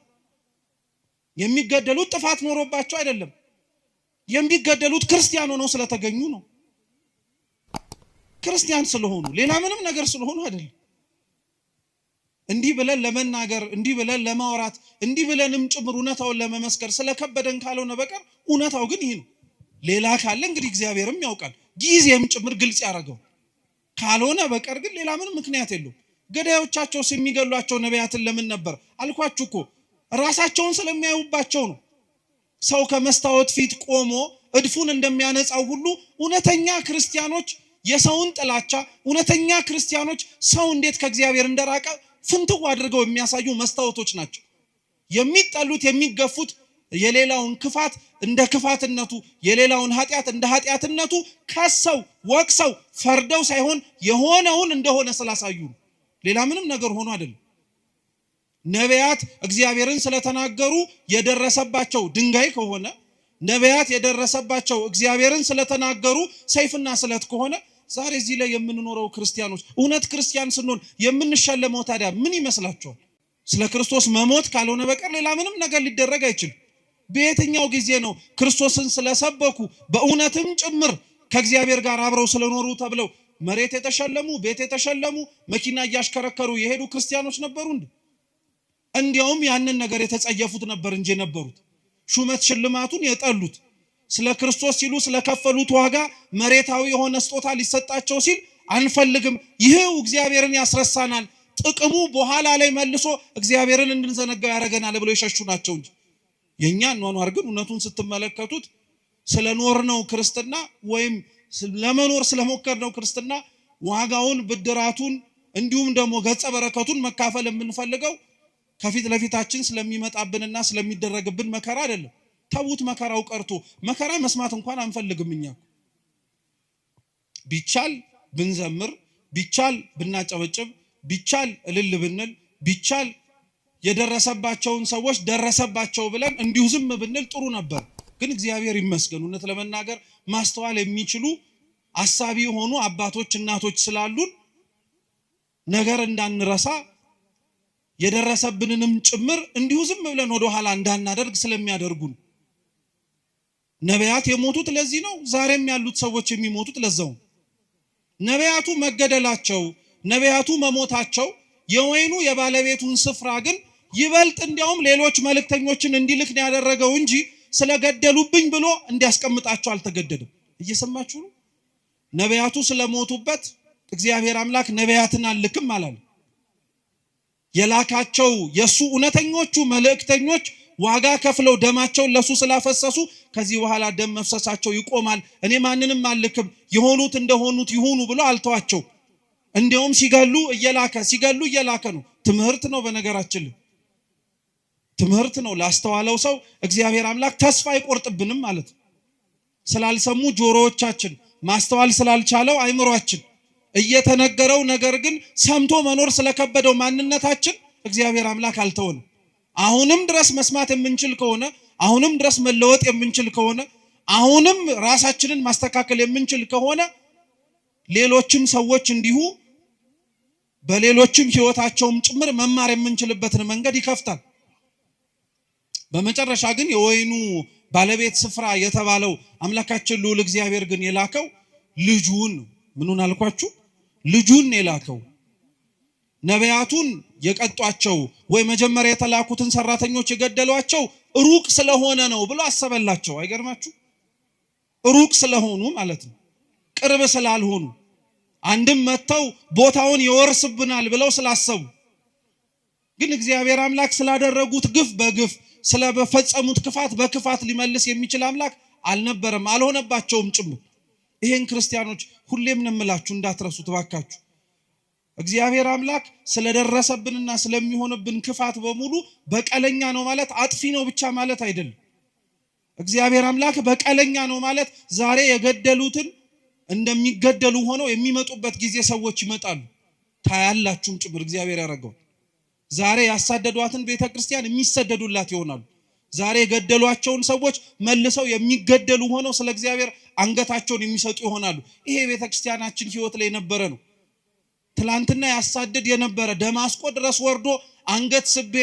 የሚገደሉት ጥፋት ኖሮባቸው አይደለም። የሚገደሉት ክርስቲያን ሆነው ስለተገኙ ነው። ክርስቲያን ስለሆኑ ሌላ ምንም ነገር ስለሆኑ አይደለም። እንዲህ ብለን ለመናገር እንዲህ ብለን ለማውራት እንዲህ ብለንም ጭምር እውነታውን ለመመስከር ስለከበደን ካልሆነ በቀር እውነታው ግን ይሄ ነው። ሌላ ካለ እንግዲህ እግዚአብሔርም ያውቃል፣ ጊዜም ጭምር ግልጽ ያደርገው። ካልሆነ በቀር ግን ሌላ ምንም ምክንያት የለው። ገዳዮቻቸው የሚገሏቸው ነቢያትን ለምን ነበር አልኳችሁ እኮ ራሳቸውን ስለሚያዩባቸው ነው። ሰው ከመስታወት ፊት ቆሞ እድፉን እንደሚያነጻው ሁሉ እውነተኛ ክርስቲያኖች የሰውን ጥላቻ፣ እውነተኛ ክርስቲያኖች ሰው እንዴት ከእግዚአብሔር እንደራቀ ፍንትው አድርገው የሚያሳዩ መስታወቶች ናቸው። የሚጠሉት የሚገፉት የሌላውን ክፋት እንደ ክፋትነቱ የሌላውን ኃጢአት እንደ ኃጢአትነቱ ከሰው ወቅሰው ፈርደው ሳይሆን የሆነውን እንደሆነ ስላሳዩ ሌላ ምንም ነገር ሆኖ አይደለም። ነቢያት እግዚአብሔርን ስለተናገሩ የደረሰባቸው ድንጋይ ከሆነ ነቢያት የደረሰባቸው እግዚአብሔርን ስለተናገሩ ሰይፍና ስለት ከሆነ ዛሬ እዚህ ላይ የምንኖረው ክርስቲያኖች እውነት ክርስቲያን ስንሆን የምንሸለመው ታዲያ ምን ይመስላችኋል? ስለ ክርስቶስ መሞት ካልሆነ በቀር ሌላ ምንም ነገር ሊደረግ አይችልም። በየትኛው ጊዜ ነው ክርስቶስን ስለሰበኩ በእውነትም ጭምር ከእግዚአብሔር ጋር አብረው ስለኖሩ ተብለው መሬት የተሸለሙ ቤት የተሸለሙ መኪና እያሽከረከሩ የሄዱ ክርስቲያኖች ነበሩ? እንዲያውም ያንን ነገር የተጸየፉት ነበር እንጂ ነበሩት ሹመት ሽልማቱን የጠሉት ስለ ክርስቶስ ሲሉ ስለከፈሉት ዋጋ መሬታዊ የሆነ ስጦታ ሊሰጣቸው ሲል አንፈልግም፣ ይሄው እግዚአብሔርን ያስረሳናል፣ ጥቅሙ በኋላ ላይ መልሶ እግዚአብሔርን እንድንዘነጋው ያደርገናል ብለው የሸሹ ናቸው እንጂ የኛን ኗኗር ግን እውነቱን ስትመለከቱት ስለኖርነው ክርስትና ወይም ለመኖር ስለሞከርነው ክርስትና ዋጋውን ብድራቱን እንዲሁም ደግሞ ገጸ በረከቱን መካፈል የምንፈልገው ከፊት ለፊታችን ስለሚመጣብንና ስለሚደረግብን መከራ አይደለም። ተውት መከራው ቀርቶ መከራ መስማት እንኳን አንፈልግም እኛ። ቢቻል ብንዘምር፣ ቢቻል ብናጨበጭብ፣ ቢቻል እልል ብንል፣ ቢቻል የደረሰባቸውን ሰዎች ደረሰባቸው ብለን እንዲሁ ዝም ብንል ጥሩ ነበር። ግን እግዚአብሔር ይመስገን እውነት ለመናገር ማስተዋል የሚችሉ አሳቢ የሆኑ አባቶች እናቶች ስላሉን ነገር እንዳንረሳ የደረሰብንንም ጭምር እንዲሁ ዝም ብለን ወደ ኋላ እንዳናደርግ ስለሚያደርጉን። ነቢያት የሞቱት ለዚህ ነው። ዛሬም ያሉት ሰዎች የሚሞቱት ለዛው። ነቢያቱ መገደላቸው፣ ነቢያቱ መሞታቸው የወይኑ የባለቤቱን ስፍራ ግን ይበልጥ እንዲያውም ሌሎች መልእክተኞችን እንዲልክ ነው ያደረገው እንጂ ስለገደሉብኝ ብሎ እንዲያስቀምጣቸው አልተገደደም። እየሰማችሁ ነው? ነቢያቱ ስለሞቱበት እግዚአብሔር አምላክ ነቢያትን አልልክም አላለም። የላካቸው የሱ እውነተኞቹ መልእክተኞች ዋጋ ከፍለው ደማቸውን ለሱ ስላፈሰሱ ከዚህ በኋላ ደም መፍሰሳቸው ይቆማል፣ እኔ ማንንም አልልክም፣ የሆኑት እንደሆኑት ይሁኑ ብሎ አልተዋቸው። እንዲያውም ሲገሉ እየላከ ነው። ትምህርት ነው። በነገራችን ትምህርት ነው። ላስተዋለው ሰው እግዚአብሔር አምላክ ተስፋ አይቆርጥብንም ማለት ነው። ስላልሰሙ ጆሮዎቻችን፣ ማስተዋል ስላልቻለው አይምሯችን፣ እየተነገረው ነገር ግን ሰምቶ መኖር ስለከበደው ማንነታችን እግዚአብሔር አምላክ አልተወንም። አሁንም ድረስ መስማት የምንችል ከሆነ፣ አሁንም ድረስ መለወጥ የምንችል ከሆነ፣ አሁንም ራሳችንን ማስተካከል የምንችል ከሆነ ሌሎችም ሰዎች እንዲሁ በሌሎችም ህይወታቸውም ጭምር መማር የምንችልበትን መንገድ ይከፍታል። በመጨረሻ ግን የወይኑ ባለቤት ስፍራ የተባለው አምላካችን ልዑል እግዚአብሔር ግን የላከው ልጁን፣ ምኑን አልኳችሁ? ልጁን የላከው። ነቢያቱን የቀጧቸው ወይ መጀመሪያ የተላኩትን ሰራተኞች የገደሏቸው ሩቅ ስለሆነ ነው ብሎ አሰበላቸው። አይገርማችሁ? ሩቅ ስለሆኑ ማለት ነው፣ ቅርብ ስላልሆኑ፣ አንድም መተው ቦታውን ይወርስብናል ብለው ስላሰቡ። ግን እግዚአብሔር አምላክ ስላደረጉት ግፍ በግፍ ስለፈጸሙት ክፋት በክፋት ሊመልስ የሚችል አምላክ አልነበረም፣ አልሆነባቸውም ጭምር። ይሄን ክርስቲያኖች ሁሌም እንምላችሁ እንዳትረሱት ባካችሁ። እግዚአብሔር አምላክ ስለደረሰብንና ስለሚሆንብን ክፋት በሙሉ በቀለኛ ነው ማለት አጥፊ ነው ብቻ ማለት አይደለም። እግዚአብሔር አምላክ በቀለኛ ነው ማለት ዛሬ የገደሉትን እንደሚገደሉ ሆነው የሚመጡበት ጊዜ ሰዎች ይመጣሉ። ታያላችሁም ጭምር እግዚአብሔር ያደረገው። ዛሬ ያሳደዷትን ቤተክርስቲያን የሚሰደዱላት ይሆናሉ። ዛሬ የገደሏቸውን ሰዎች መልሰው የሚገደሉ ሆነው ስለ እግዚአብሔር አንገታቸውን የሚሰጡ ይሆናሉ። ይሄ ቤተክርስቲያናችን ህይወት ላይ የነበረ ነው። ትላንትና ያሳደድ የነበረ ደማስቆ ድረስ ወርዶ አንገት ስቤ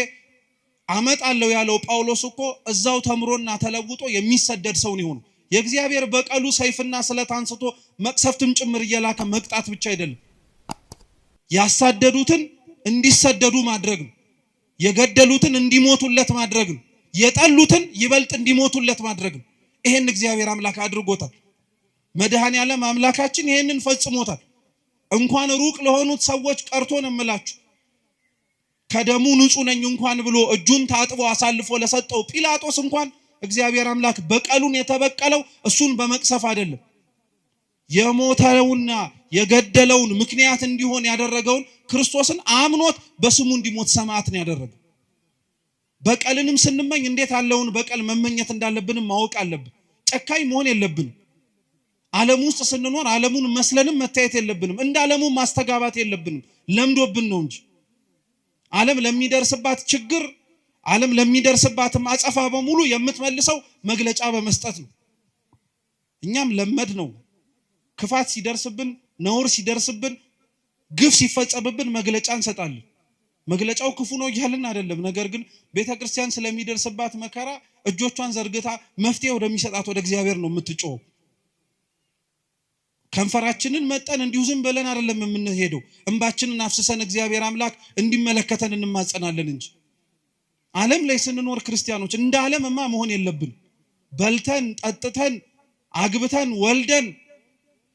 አመጣለሁ ያለው ጳውሎስ እኮ እዛው ተምሮና ተለውጦ የሚሰደድ ሰው ነው። የእግዚአብሔር በቀሉ ሰይፍና ስለት አንስቶ መቅሰፍትም ጭምር እየላከ መቅጣት ብቻ አይደለም፣ ያሳደዱትን እንዲሰደዱ ማድረግ ነው። የገደሉትን እንዲሞቱለት ማድረግ ነው። የጠሉትን ይበልጥ እንዲሞቱለት ማድረግ ነው። ይሄን እግዚአብሔር አምላክ አድርጎታል። መድኃኔዓለም አምላካችን ይሄንን ፈጽሞታል። እንኳን ሩቅ ለሆኑት ሰዎች ቀርቶ ነው የምላችሁ፣ ከደሙ ንጹህ ነኝ እንኳን ብሎ እጁን ታጥቦ አሳልፎ ለሰጠው ጲላጦስ እንኳን እግዚአብሔር አምላክ በቀሉን የተበቀለው እሱን በመቅሰፍ አይደለም። የሞተውና የገደለውን ምክንያት እንዲሆን ያደረገውን ክርስቶስን አምኖት በስሙ እንዲሞት ሰማዕት ነው ያደረገው። በቀልንም ስንመኝ እንዴት ያለውን በቀል መመኘት እንዳለብንም ማወቅ አለብን። ጨካኝ መሆን የለብንም። ዓለም ውስጥ ስንኖር ዓለሙን መስለንም መታየት የለብንም። እንደ ዓለሙ ማስተጋባት የለብንም። ለምዶብን ነው እንጂ ዓለም ለሚደርስባት ችግር፣ ዓለም ለሚደርስባትም አጸፋ በሙሉ የምትመልሰው መግለጫ በመስጠት ነው። እኛም ለመድ ነው። ክፋት ሲደርስብን፣ ነውር ሲደርስብን፣ ግፍ ሲፈጸምብን መግለጫ እንሰጣለን። መግለጫው ክፉ ነው እያልን አይደለም። ነገር ግን ቤተክርስቲያን ስለሚደርስባት መከራ እጆቿን ዘርግታ መፍትሄ ወደሚሰጣት ወደ እግዚአብሔር ነው የምትጮኸው። ከንፈራችንን መጠን እንዲሁ ዝም ብለን አይደለም የምንሄደው። እንባችንን አፍስሰን እግዚአብሔር አምላክ እንዲመለከተን እንማጸናለን እንጂ። ዓለም ላይ ስንኖር ክርስቲያኖች እንደ ዓለምማ መሆን የለብን። በልተን ጠጥተን አግብተን ወልደን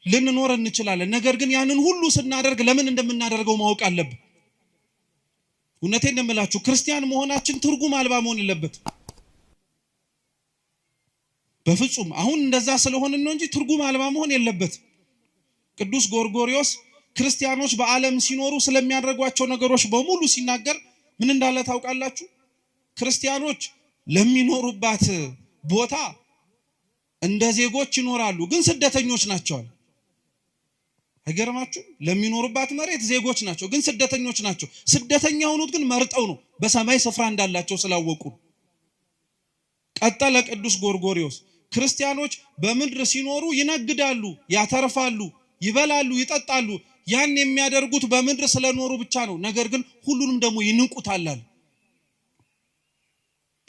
ልንኖር እንችላለን። ነገር ግን ያንን ሁሉ ስናደርግ ለምን እንደምናደርገው ማወቅ አለብን። እውነቴን ነው የምላችሁ፣ ክርስቲያን መሆናችን ትርጉም አልባ መሆን የለበት በፍጹም። አሁን እንደዛ ስለሆነ ነው እንጂ ትርጉም አልባ መሆን የለበት። ቅዱስ ጎርጎርዮስ ክርስቲያኖች በዓለም ሲኖሩ ስለሚያደርጓቸው ነገሮች በሙሉ ሲናገር ምን እንዳለ ታውቃላችሁ? ክርስቲያኖች ለሚኖሩባት ቦታ እንደ ዜጎች ይኖራሉ፣ ግን ስደተኞች ናቸው። አይገርማችሁ? ለሚኖሩባት መሬት ዜጎች ናቸው፣ ግን ስደተኞች ናቸው። ስደተኛ ሆኑት ግን መርጠው ነው፣ በሰማይ ስፍራ እንዳላቸው ስላወቁ። ቀጠለ ቅዱስ ጎርጎርዮስ ክርስቲያኖች በምድር ሲኖሩ ይነግዳሉ፣ ያተርፋሉ፣ ይበላሉ፣ ይጠጣሉ። ያን የሚያደርጉት በምድር ስለኖሩ ብቻ ነው። ነገር ግን ሁሉንም ደግሞ ይንቁታል።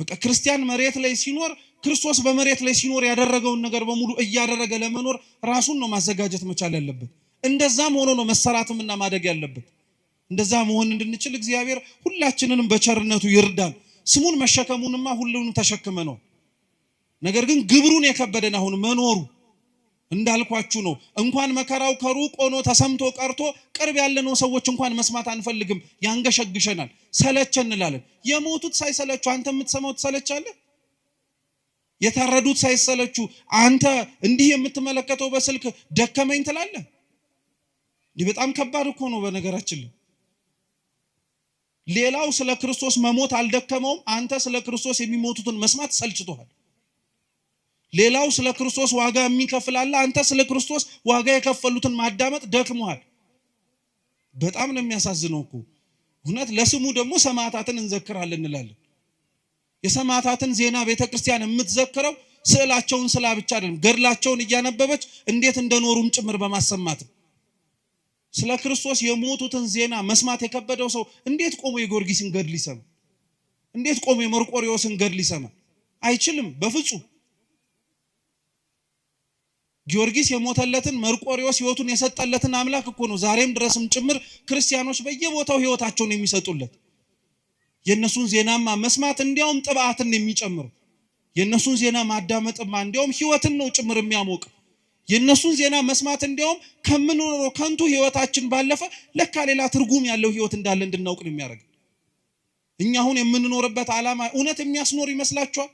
በቃ ክርስቲያን መሬት ላይ ሲኖር ክርስቶስ በመሬት ላይ ሲኖር ያደረገውን ነገር በሙሉ እያደረገ ለመኖር ራሱን ነው ማዘጋጀት መቻል ያለበት። እንደዛም ሆኖ ነው መሰራትምና ማደግ ያለበት። እንደዛ መሆን እንድንችል እግዚአብሔር ሁላችንንም በቸርነቱ ይርዳን። ስሙን መሸከሙንማ ሁሉንም ተሸክመነው፣ ነገር ግን ግብሩን የከበደን አሁን መኖሩ እንዳልኳችሁ ነው። እንኳን መከራው ከሩቅ ሆኖ ተሰምቶ ቀርቶ ቅርብ ያለነው ሰዎች እንኳን መስማት አንፈልግም፣ ያንገሸግሸናል፣ ሰለቸን እንላለን። የሞቱት ሳይሰለቹ አንተ የምትሰማው ትሰለቻለህ? የታረዱት ሳይሰለቹ አንተ እንዲህ የምትመለከተው በስልክ ደከመኝ ትላለህ? ይህ በጣም ከባድ እኮ ነው። በነገራችን ላይ ሌላው ስለ ክርስቶስ መሞት አልደከመውም፣ አንተ ስለ ክርስቶስ የሚሞቱትን መስማት ሰልችቶሃል። ሌላው ስለ ክርስቶስ ዋጋ የሚከፍል አለ፣ አንተ ስለ ክርስቶስ ዋጋ የከፈሉትን ማዳመጥ ደክሞሃል። በጣም ነው የሚያሳዝነው እኮ እውነት። ለስሙ ደግሞ ሰማዕታትን እንዘክራለን እንላለን። የሰማዕታትን ዜና ቤተክርስቲያን የምትዘክረው ስዕላቸውን ስላ ብቻ አይደለም፣ ገድላቸውን እያነበበች እንዴት እንደኖሩም ጭምር በማሰማት። ስለ ክርስቶስ የሞቱትን ዜና መስማት የከበደው ሰው እንዴት ቆሞ የጊዮርጊስን ገድል ይሰማ? እንዴት ቆሞ የመርቆሪዎስን ገድል ይሰማ? አይችልም በፍጹም። ጊዮርጊስ የሞተለትን መርቆሪዎስ ሕይወቱን የሰጠለትን አምላክ እኮ ነው ዛሬም ድረስም ጭምር ክርስቲያኖች በየቦታው ሕይወታቸውን የሚሰጡለት። የነሱን ዜናማ መስማት እንዲያውም ጥብዓትን የሚጨምር፣ የነሱን ዜና ማዳመጥማ እንዲያውም ሕይወትን ነው ጭምር የሚያሞቅ። የነሱን ዜና መስማት እንዲያውም ከምንኖረው ከንቱ ሕይወታችን ባለፈ ለካ ሌላ ትርጉም ያለው ሕይወት እንዳለ እንድናውቅ ነው የሚያደርግ። እኛ አሁን የምንኖርበት ዓላማ እውነት የሚያስኖር ይመስላችኋል?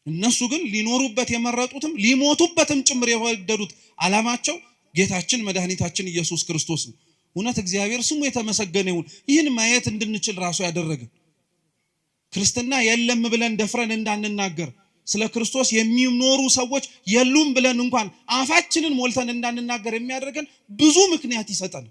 እነሱ ግን ሊኖሩበት የመረጡትም ሊሞቱበትም ጭምር የወደዱት ዓላማቸው ጌታችን መድኃኒታችን ኢየሱስ ክርስቶስ ነው። እውነት እግዚአብሔር ስሙ የተመሰገነ ይሁን። ይህን ማየት እንድንችል ራሱ ያደረገ ክርስትና የለም ብለን ደፍረን እንዳንናገር፣ ስለ ክርስቶስ የሚኖሩ ሰዎች የሉም ብለን እንኳን አፋችንን ሞልተን እንዳንናገር የሚያደርገን ብዙ ምክንያት ይሰጠን።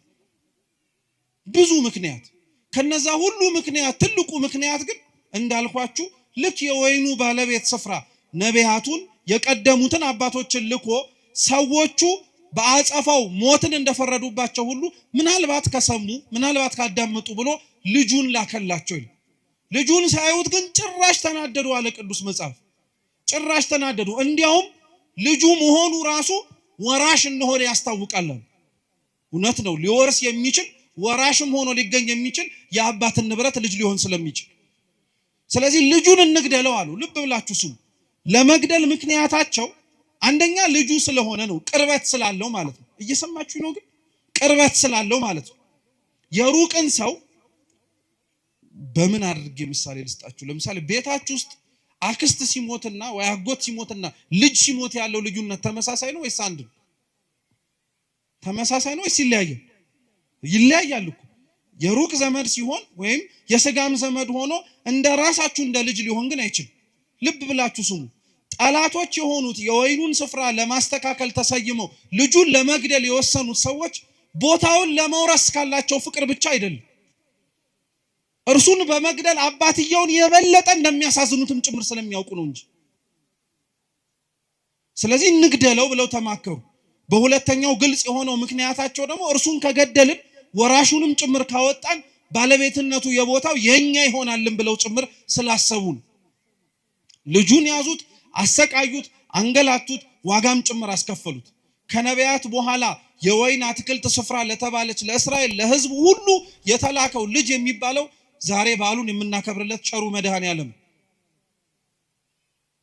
ብዙ ምክንያት። ከነዛ ሁሉ ምክንያት ትልቁ ምክንያት ግን እንዳልኳችሁ ልክ የወይኑ ባለቤት ስፍራ ነቢያቱን የቀደሙትን አባቶችን ልኮ ሰዎቹ በአጸፋው ሞትን እንደፈረዱባቸው ሁሉ ምናልባት ከሰሙ ምናልባት ካዳመጡ ብሎ ልጁን ላከላቸው። ልጁን ሳይውት ግን ጭራሽ ተናደዱ አለ ቅዱስ መጽሐፍ። ጭራሽ ተናደዱ። እንዲያውም ልጁ መሆኑ ራሱ ወራሽ እንደሆነ ያስታውቃል። እውነት ነው። ሊወርስ የሚችል ወራሽም ሆኖ ሊገኝ የሚችል የአባትን ንብረት ልጅ ሊሆን ስለሚችል ስለዚህ ልጁን እንግደለው አሉ። ልብ ብላችሁ ስሙ። ለመግደል ምክንያታቸው አንደኛ ልጁ ስለሆነ ነው፣ ቅርበት ስላለው ማለት ነው። እየሰማችሁ ነው? ግን ቅርበት ስላለው ማለት ነው። የሩቅን ሰው በምን አድርጌ ምሳሌ ልስጣችሁ? ለምሳሌ ቤታችሁ ውስጥ አክስት ሲሞትና ወይ አጎት ሲሞትና ልጅ ሲሞት ያለው ልዩነት ተመሳሳይ ነው ወይስ አንድ ነው? ተመሳሳይ ነው ወይስ ይለያያል? ይለያያል እኮ። የሩቅ ዘመድ ሲሆን ወይም የስጋም ዘመድ ሆኖ እንደ ራሳችሁ እንደ ልጅ ሊሆን ግን አይችልም። ልብ ብላችሁ ስሙ። ጠላቶች የሆኑት የወይኑን ስፍራ ለማስተካከል ተሰይመው ልጁን ለመግደል የወሰኑት ሰዎች ቦታውን ለመውረስ ካላቸው ፍቅር ብቻ አይደለም፣ እርሱን በመግደል አባትየውን የበለጠ እንደሚያሳዝኑትም ጭምር ስለሚያውቁ ነው እንጂ። ስለዚህ እንግደለው ብለው ተማከሩ። በሁለተኛው ግልጽ የሆነው ምክንያታቸው ደግሞ እርሱን ከገደልን ወራሹንም ጭምር ካወጣን ባለቤትነቱ የቦታው የኛ ይሆናልን ብለው ጭምር ስላሰቡ ልጁን ያዙት፣ አሰቃዩት፣ አንገላቱት፣ ዋጋም ጭምር አስከፈሉት። ከነቢያት በኋላ የወይን አትክልት ስፍራ ለተባለች ለእስራኤል ለሕዝብ ሁሉ የተላከው ልጅ የሚባለው ዛሬ በዓሉን የምናከብርለት ቸሩ መድኃኔዓለም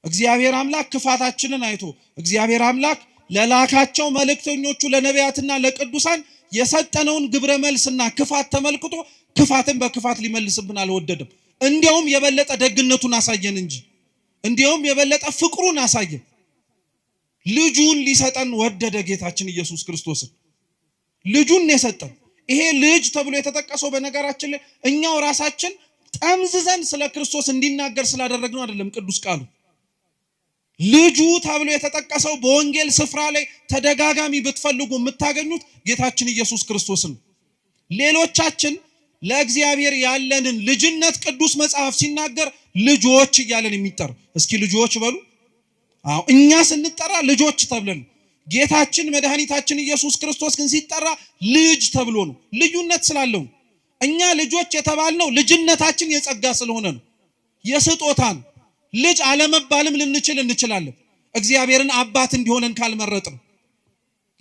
እግዚአብሔር አምላክ ክፋታችንን አይቶ እግዚአብሔር አምላክ ለላካቸው መልእክተኞቹ ለነቢያትና ለቅዱሳን የሰጠነውን ግብረ መልስና ክፋት ተመልክቶ ክፋትን በክፋት ሊመልስብን አልወደደም። እንዲያውም የበለጠ ደግነቱን አሳየን እንጂ፣ እንዲያውም የበለጠ ፍቅሩን አሳየን። ልጁን ሊሰጠን ወደደ ጌታችን ኢየሱስ ክርስቶስ ልጁን የሰጠን ይሄ ልጅ ተብሎ የተጠቀሰው በነገራችን ላይ እኛው ራሳችን ጠምዝዘን ስለ ክርስቶስ እንዲናገር ስላደረግነው አይደለም ቅዱስ ቃሉ ልጁ ተብሎ የተጠቀሰው በወንጌል ስፍራ ላይ ተደጋጋሚ ብትፈልጉ የምታገኙት ጌታችን ኢየሱስ ክርስቶስ ነው ሌሎቻችን ለእግዚአብሔር ያለንን ልጅነት ቅዱስ መጽሐፍ ሲናገር ልጆች እያለን የሚጠራ እስኪ ልጆች በሉ አዎ እኛ ስንጠራ ልጆች ተብለን ጌታችን መድኃኒታችን ኢየሱስ ክርስቶስ ግን ሲጠራ ልጅ ተብሎ ነው ልዩነት ስላለው እኛ ልጆች የተባልነው ልጅነታችን የጸጋ ስለሆነ ነው የስጦታን ልጅ አለመባልም እንችላለን እግዚአብሔርን አባት እንዲሆነን ካልመረጥን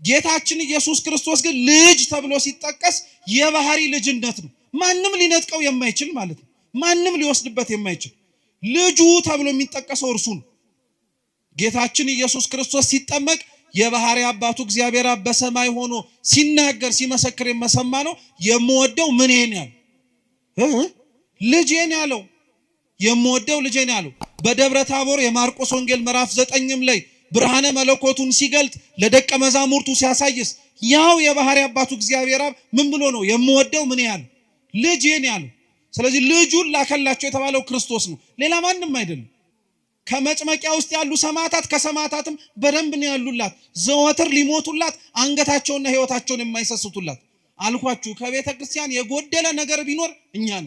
ጌታችን ኢየሱስ ክርስቶስ ግን ልጅ ተብሎ ሲጠቀስ የባህሪ ልጅነት ነው ማንንም ሊነጥቀው የማይችል ማለት ነው ማንንም ሊወስድበት የማይችል ልጁ ተብሎ የሚጠቀሰው እርሱ ነው ጌታችን ኢየሱስ ክርስቶስ ሲጠመቅ የባህሪ አባቱ እግዚአብሔር አብ በሰማይ ሆኖ ሲናገር ሲመሰክር የመሰማ ነው የምወደው ምን ይሄን ልጄን ያለው የምወደው ልጄን ያለው በደብረ ታቦር የማርቆስ ወንጌል ምዕራፍ 9 ላይ ብርሃነ መለኮቱን ሲገልጥ ለደቀ መዛሙርቱ ሲያሳይስ ያው የባህሪ አባቱ እግዚአብሔር አብ ምን ብሎ ነው የምወደው ምን ያለው ልጄን ያለው ስለዚህ ልጁን ላከላቸው የተባለው ክርስቶስ ነው ሌላ ማንንም አይደለም ከመጭመቂያ ውስጥ ያሉ ሰማዕታት ከሰማዕታትም በደንብ ነው ያሉላት ዘወትር ሊሞቱላት አንገታቸውና ህይወታቸውን የማይሰስቱላት አልኳችሁ ከቤተ ክርስቲያን የጎደለ ነገር ቢኖር እኛ ነን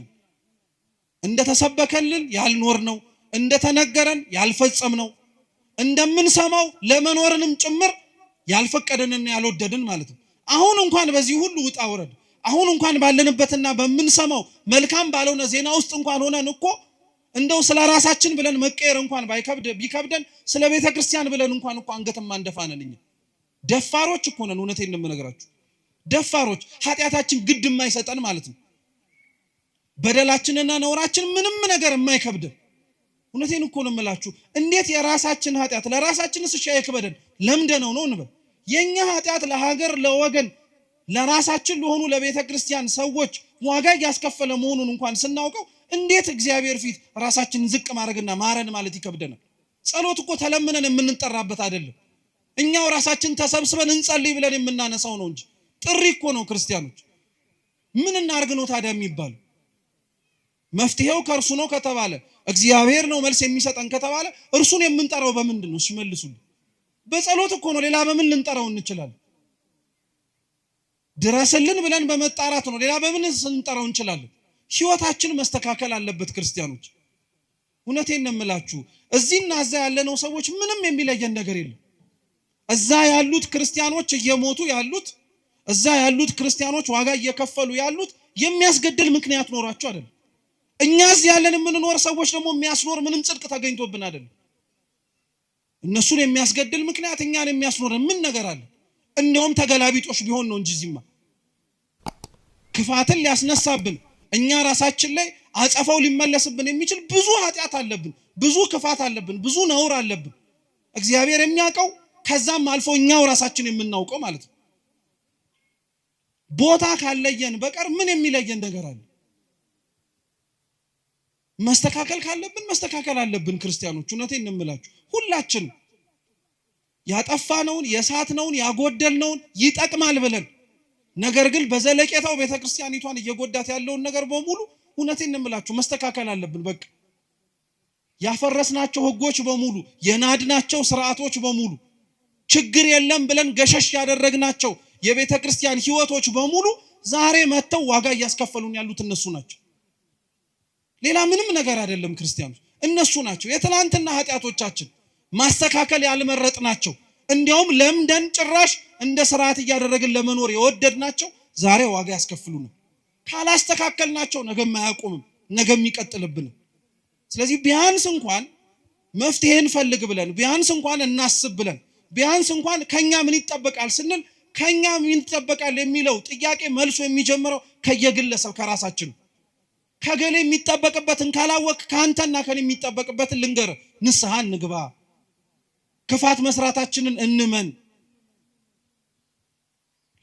እንደተሰበከልን ያልኖር ነው እንደተነገረን ያልፈጸም ነው እንደምንሰማው ለመኖርንም ጭምር ያልፈቀደንና ያልወደድን ማለት ነው አሁን እንኳን በዚህ ሁሉ ውጣ ወረድ አሁን እንኳን ባለንበትና በመንሰማው መልካም ባለውና ዜና ውስጥ እንኳን ሆነን እኮ እንደው ስለ ራሳችን ብለን መቀየር እንኳን ቢከብደን ስለ ቤተ ክርስቲያን ብለን እንኳን እኮ አንገትም አንደፋነን ደፋሮች እኮ ነን እውነቴን ነው የምነግራችሁ ደፋሮች ኃጢያታችን ግድ የማይሰጠን ማለት ነው በደላችንና ነውራችን ምንም ነገር የማይከብደን እውነቴን እኮ ነው የምላችሁ እንዴት የራሳችን ኃጢያት ለራሳችንስ እሺ አይከብደን ለምደነው ነው እንበል የኛ ኃጢያት ለሀገር ለወገን ለራሳችን ለሆኑ ለቤተ ክርስቲያን ሰዎች ዋጋ ያስከፈለ መሆኑን እንኳን ስናውቀው እንዴት እግዚአብሔር ፊት ራሳችንን ዝቅ ማድረግና ማረን ማለት ይከብደናል ጸሎት እኮ ተለምነን የምንጠራበት አይደለም እኛው ራሳችን ተሰብስበን እንጸልይ ብለን የምናነሳው ነው እንጂ ጥሪ እኮ ነው ክርስቲያኖች ምን እናርግ ነው ታዲያ የሚባል መፍትሄው ከእርሱ ነው ከተባለ እግዚአብሔር ነው መልስ የሚሰጠን ከተባለ እርሱን የምንጠራው በምንድን ነው ሲመልሱልን በጸሎት እኮ ነው ሌላ በምን ልንጠራው እንችላለን ድረስልን ብለን በመጣራት ነው ሌላ በምን ልንጠራው እንችላለን ህይወታችን መስተካከል አለበት ክርስቲያኖች እውነቴን ነው የምላችሁ እዚህና እዛ ያለነው ሰዎች ምንም የሚለየን ነገር የለም እዛ ያሉት ክርስቲያኖች እየሞቱ ያሉት እዛ ያሉት ክርስቲያኖች ዋጋ እየከፈሉ ያሉት የሚያስገድል ምክንያት ኖራቸው አይደለም እኛ እዚህ ያለን የምንኖር ሰዎች ደግሞ የሚያስኖር ምንም ጽድቅ ተገኝቶብን አይደለም እነሱን የሚያስገድል ምክንያት እኛን የሚያስኖር ምን ነገር አለ እንደውም ተገላቢጦሽ ቢሆን ነው እንጂ ዚማ ክፋትን ሊያስነሳብን እኛ ራሳችን ላይ አጸፋው ሊመለስብን የሚችል ብዙ ኃጢያት አለብን ብዙ ክፋት አለብን ብዙ ነውር አለብን እግዚአብሔር የሚያውቀው ከዛም አልፎ እኛው ራሳችን የምናውቀው ማለት ነው ቦታ ካለየን በቀር ምን የሚለየን ነገር አለ መስተካከል ካለብን መስተካከል አለብን ክርስቲያኖች እውነቴን ነው የምላችሁ ሁላችን ያጠፋነውን የሳትነውን ያጎደልነውን ይጠቅማል ብለን ነገር ግን በዘለቄታው ቤተክርስቲያኒቷን እየጎዳት ያለውን ነገር በሙሉ እውነቴን ነው የምላችሁ መስተካከል አለብን በቃ ያፈረስናቸው ህጎች በሙሉ የናድናቸው ሥርዓቶች በሙሉ ችግር የለም ብለን ገሸሽ ያደረግናቸው የቤተክርስቲያን ህይወቶች በሙሉ ዛሬ መተው ዋጋ ያስከፈሉን ያሉት እነሱ ናቸው ሌላ ምንም ነገር አይደለም ክርስቲያኖች እነሱ ናቸው የትላንትና ኃጢያቶቻችን ማስተካከል ያልመረጥናቸው እንዲያውም ለምደን ጭራሽ እንደ ሥርዓት ያደረግን ለመኖር የወደድናቸው ዛሬ ዋጋ ያስከፍሉን ካላስተካከልናቸው ነገም አያቆምም ነገም ይቀጥልብን ስለዚህ ቢያንስ እንኳን መፍትሄን ፈልግ ብለን ቢያንስ እንኳን እናስብ ብለን ቢያንስ እንኳን ከኛ ምን ይጠበቃል ስንል ከኛ ምን ይጠበቃል የሚለው ጥያቄ መልሶ የሚጀምረው ከየግለሰብ ከራሳችን ከገሌ የሚጠበቅበትን ካላወቅ ካንተና ከኔ የሚጠበቅበትን ልንገር ንስሐ እንግባ ክፋት መስራታችንን እንመን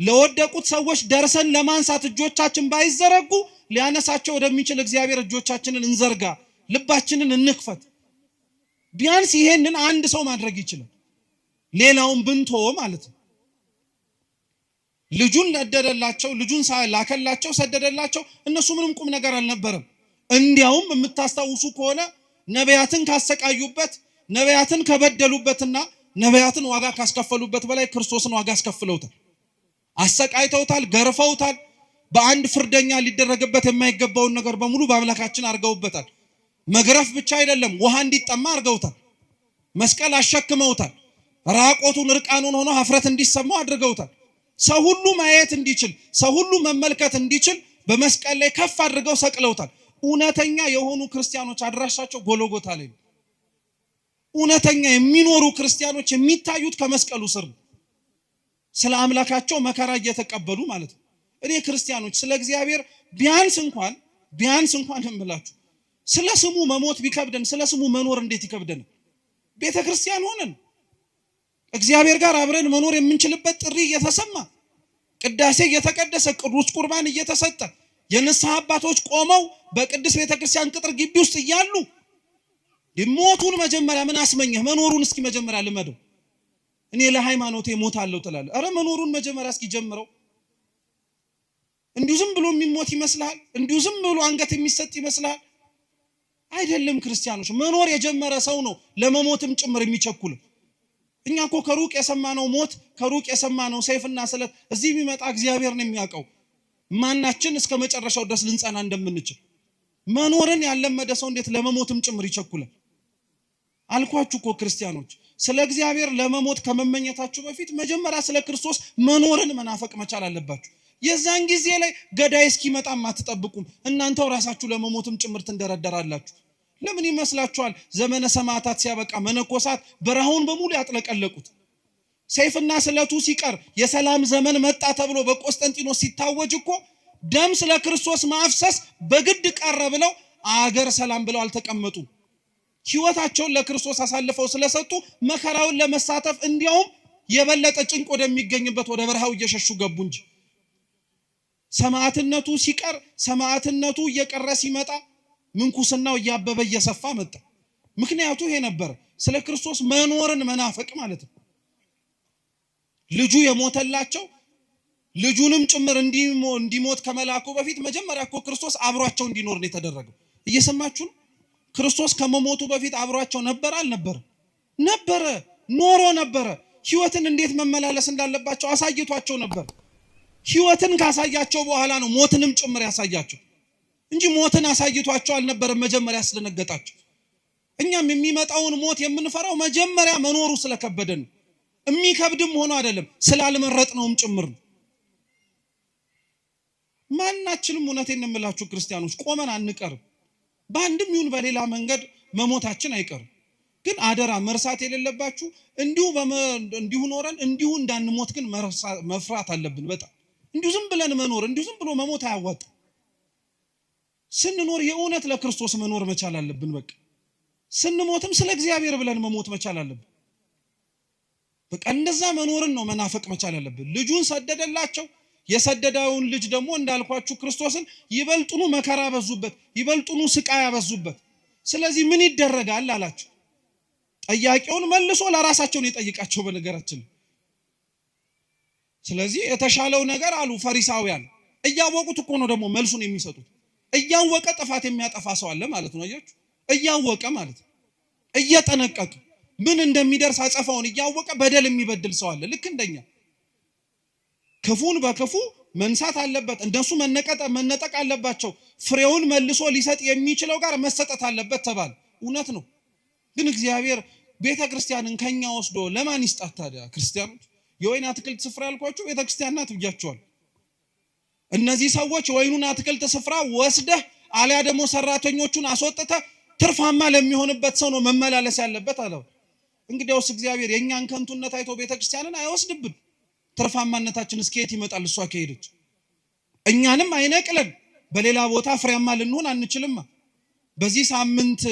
ለወደቁት ሰዎች ደርሰን ለማንሳት እጆቻችን ባይዘረጉ ሊያነሳቸው ወደሚችል እግዚአብሔር እጆቻችንን እንዘርጋ ልባችንን እንክፈት ቢያንስ ይሄንን አንድ ሰው ማድረግ ይችላል ሌላውን ብንተው ማለት ነው። ልጁን ነደደላቸው፣ ልጁን ላከላቸው፣ ሰደደላቸው። እነሱ ምንም ቁም ነገር አልነበረም። እንዲያውም የምታስታውሱ ከሆነ ነቢያትን ካሰቃዩበት፣ ነቢያትን ከበደሉበትና ነቢያትን ዋጋ ካስከፈሉበት በላይ ክርስቶስን ዋጋ አስከፍለውታል። አሰቃይተውታል፣ ገርፈውታል። በአንድ ፍርደኛ ሊደረግበት የማይገባውን ነገር በሙሉ በአምላካችን አርገውበታል። መግረፍ ብቻ አይደለም፣ ውሃ እንዲጠማ አርገውታል። መስቀል አሸክመውታል። ራቆቱን እርቃኑን ሆኖ ሀፍረት እንዲሰማው አድርገውታል። ሰው ሁሉ ማየት እንዲችል፣ ሰው ሁሉ መመልከት እንዲችል በመስቀል ላይ ከፍ አድርገው ሰቅለውታል። እውነተኛ የሆኑ ክርስቲያኖች አድራሻቸው ጎልጎታ ላይ ነው። እውነተኛ የሚኖሩ ክርስቲያኖች የሚታዩት ከመስቀሉ ስር ነው። ስለ አምላካቸው መከራ እየተቀበሉ ማለት ነው። እኔ ክርስቲያኖች ስለ እግዚአብሔር ቢያንስ እንኳን እምላችሁ ስለ ስሙ መሞት ቢከብደን ስለ ስሙ መኖር እንዴት ይከብደን? ቤተ ክርስቲያን ሆነን እግዚአብሔር ጋር አብረን መኖር የምንችልበት ጥሪ እየተሰማ ቅዳሴ እየተቀደሰ ቅዱስ ቁርባን እየተሰጠ የንስሐ አባቶች ቆመው በቅዱስ ቤተ ክርስቲያን ቅጥር ግቢ ውስጥ እያሉ ሞቱን መጀመሪያ ምን አስመኘህ? መኖሩን እስኪ መጀመሪያ ልመደው። እኔ ለሃይማኖቴ ሞታለሁ ትላለህ። አረ መኖሩን መጀመሪያ እስኪ ጀምረው። እንዲሁ ዝም ብሎ የሚሞት ይመስላል? እንዲሁ ዝም ብሎ አንገት የሚሰጥ ይመስላል? አይደለም። ክርስቲያኖች መኖር የጀመረ ሰው ነው ለመሞትም ጭምር የሚቸኩል። እኛ እኮ ከሩቅ የሰማነው ሞት፣ ከሩቅ የሰማነው ሰይፍና ስለት እዚህ የሚመጣ እግዚአብሔር ነው የሚያውቀው። ማናችን እስከ መጨረሻው ድረስ ልንጸና እንደምንችል። መኖርን ያለመደ ሰው እንዴት ለመሞትም ጭምር ይቸኩላል? አልኳችሁ እኮ ክርስቲያኖች ስለ እግዚአብሔር ለመሞት ከመመኘታችሁ በፊት መጀመሪያ ስለ ክርስቶስ መኖርን መናፈቅ መቻል አለባችሁ። የዛን ጊዜ ላይ ገዳይ እስኪመጣም አትጠብቁም። እናንተው ራሳችሁ ለመሞትም ጭምር ትንደረደራላችሁ። ለምን ይመስላችኋል? ዘመነ ሰማዕታት ሲያበቃ መነኮሳት በረሃውን በሙሉ ያጥለቀለቁት። ሰይፍና ስለቱ ሲቀር የሰላም ዘመን መጣ ተብሎ በቆስጠንጢኖስ ሲታወጅ እኮ ደም ስለ ክርስቶስ ማፍሰስ በግድ ቀረ ብለው አገር ሰላም ብለው አልተቀመጡም። ሕይወታቸውን ለክርስቶስ አሳልፈው ስለሰጡ መከራውን ለመሳተፍ እንዲያውም የበለጠ ጭንቅ ወደሚገኝበት ወደ በረሃው እየሸሹ ገቡ እንጂ ሰማዕትነቱ ሲቀር ሰማዕትነቱ እየቀረ ሲመጣ ምንኩስናው እያበበ እየሰፋ መጣ። ምክንያቱ ይሄ ነበር፣ ስለ ክርስቶስ መኖርን መናፈቅ ማለት ነው። ልጁ የሞተላቸው ልጁንም ጭምር እንዲሞት ከመላኩ በፊት መጀመሪያ እኮ ክርስቶስ አብሯቸው እንዲኖር ነው የተደረገው። እየሰማችሁ ነው? ክርስቶስ ከመሞቱ በፊት አብሯቸው ነበር አልነበረ? ነበረ፣ ኖሮ ነበረ። ሕይወትን እንዴት መመላለስ እንዳለባቸው አሳይቷቸው ነበር። ሕይወትን ካሳያቸው በኋላ ነው ሞትንም ጭምር ያሳያቸው እንጂ ሞትን አሳይቷቸው አልነበረም መጀመሪያ ያስደነገጣቸው። እኛም የሚመጣውን ሞት የምንፈራው መጀመሪያ መኖሩ ስለከበደን ነው። የሚከብድም ሆኖ አይደለም ስላልመረጥነውም ጭምር ነው። ማናችንም እውነቴን እንምላችሁ ክርስቲያኖች ቆመን አንቀርም። በአንድም ይሁን በሌላ መንገድ መሞታችን አይቀርም። ግን አደራ መርሳት የሌለባችሁ እንዲሁ ኖረን እንዲሁ እንዳንሞት ግን መፍራት አለብን። በጣም እንዲሁ ዝም ብለን መኖር እንዲሁ ዝም ብሎ መሞት አያዋጣም። ስንኖር የእውነት ለክርስቶስ መኖር መቻል አለብን። በቃ ስንሞትም ስለ እግዚአብሔር ብለን መሞት መቻል አለብን። በቃ እንደዛ መኖርን ነው መናፈቅ መቻል አለብን። ልጁን ሰደደላቸው። የሰደደውን ልጅ ደግሞ እንዳልኳችሁ ክርስቶስን ይበልጡኑ መከራ ያበዙበት፣ ይበልጡኑ ስቃይ ያበዙበት። ስለዚህ ምን ይደረጋል አላቸው። ጠያቂውን መልሶ ለራሳቸው ነው የጠይቃቸው በነገራችን። ስለዚህ የተሻለው ነገር አሉ ፈሪሳውያን። እያወቁት እኮ ነው ደግሞ መልሱን የሚሰጡት። እያወቀ ጥፋት የሚያጠፋ ሰው አለ ማለት ነው። አያችሁ? እያወቀ ማለት እየጠነቀቀ ምን እንደሚደርስ አጸፋውን እያወቀ በደል የሚበድል ሰው አለ። ልክ እንደኛ ክፉን በክፉ መንሳት አለበት። እንደሱ መነጠቅ አለባቸው። ፍሬውን መልሶ ሊሰጥ የሚችለው ጋር መሰጠት አለበት ተባለ። እውነት ነው። ግን እግዚአብሔር ቤተ ክርስቲያንን ከኛ ወስዶ ለማን ይስጣት ታዲያ? ክርስቲያኖች የወይን አትክልት ስፍራ ያልኳችሁ ቤተ ክርስቲያን ናት ብያችኋል። እነዚህ ሰዎች የወይኑን አትክልት ስፍራ ወስደህ አልያ ደግሞ ሰራተኞቹን አስወጥተህ ትርፋማ ለሚሆንበት ሰው ነው መመላለስ ያለበት አለው። እንግዲያውስ እግዚአብሔር የኛን ከንቱነት አይቶ ቤተ ክርስቲያንን አይወስድብን። ትርፋማነታችን እስከየት ይመጣል? እሷ ከሄደች እኛንም አይነቅለን። በሌላ ቦታ ፍሬያማ ልንሆን አንችልም። በዚህ ሳምንት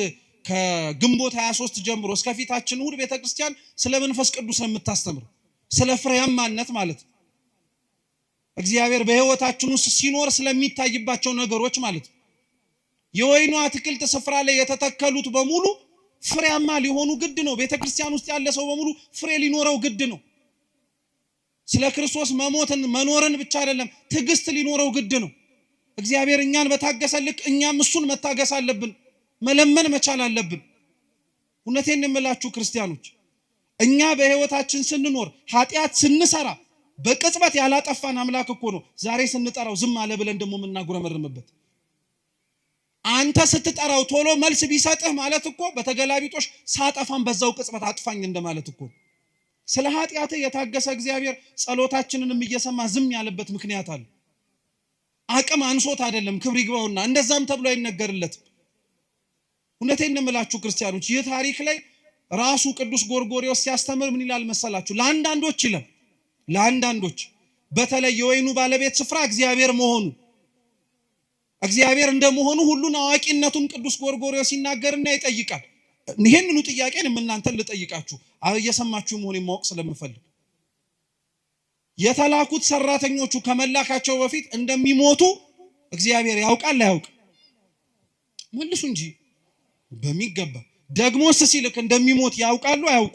ከግንቦት 23 ጀምሮ እስከ ፊታችን እሑድ ቤተክርስቲያን ስለ መንፈስ ቅዱስ ነው የምታስተምረው፣ ስለ ፍሬያማነት ማለት ነው። እግዚአብሔር በህይወታችን ውስጥ ሲኖር ስለሚታይባቸው ነገሮች ማለት ነው። የወይኑ አትክልት ስፍራ ላይ የተተከሉት በሙሉ ፍሬያማ ሊሆኑ ግድ ነው። ቤተክርስቲያን ውስጥ ያለ ሰው በሙሉ ፍሬ ሊኖረው ግድ ነው። ስለ ክርስቶስ መሞትን መኖርን ብቻ አይደለም ትዕግስት ሊኖረው ግድ ነው። እግዚአብሔር እኛን በታገሰ ልክ እኛም እሱን መታገስ አለብን፣ መለመን መቻል አለብን። እውነቴን የምላችሁ ክርስቲያኖች እኛ በህይወታችን ስንኖር ኃጢአት ስንሰራ በቅጽበት ያላጠፋን አምላክ እኮ ነው ዛሬ ስንጠራው ዝም አለ ብለን ደግሞ የምናጉረመርምበት። አንተ ስትጠራው ቶሎ መልስ ቢሰጥህ ማለት እኮ በተገላቢጦሽ ሳጠፋን በዛው ቅጽበት አጥፋኝ እንደማለት እኮ። ስለ ኃጢአት የታገሰ እግዚአብሔር ጸሎታችንንም እየሰማ ዝም ያለበት ምክንያት አለ። አቅም አንሶት አይደለም፣ ክብር ይግባውና እንደዛም ተብሎ አይነገርለትም። እውነቴን የምላችሁ ክርስቲያኖች ይህ ታሪክ ላይ ራሱ ቅዱስ ጎርጎርዮስ ሲያስተምር ምን ይላል መሰላችሁ? ለአንዳንዶች ይላል ለአንዳንዶች በተለይ የወይኑ ባለቤት ስፍራ እግዚአብሔር መሆኑ እግዚአብሔር እንደመሆኑ ሁሉን አዋቂነቱን ቅዱስ ጎርጎርዮስ ሲናገርና ይጠይቃል። ይሄንኑ ጥያቄን እናንተን ልጠይቃችሁ እየሰማችሁ መሆን ማወቅ ስለምፈልግ የተላኩት ሰራተኞቹ ከመላካቸው በፊት እንደሚሞቱ እግዚአብሔር ያውቃል አያውቅ? መልሱ እንጂ በሚገባ። ደግሞስ ሲልክ እንደሚሞት ያውቃሉ አያውቁ?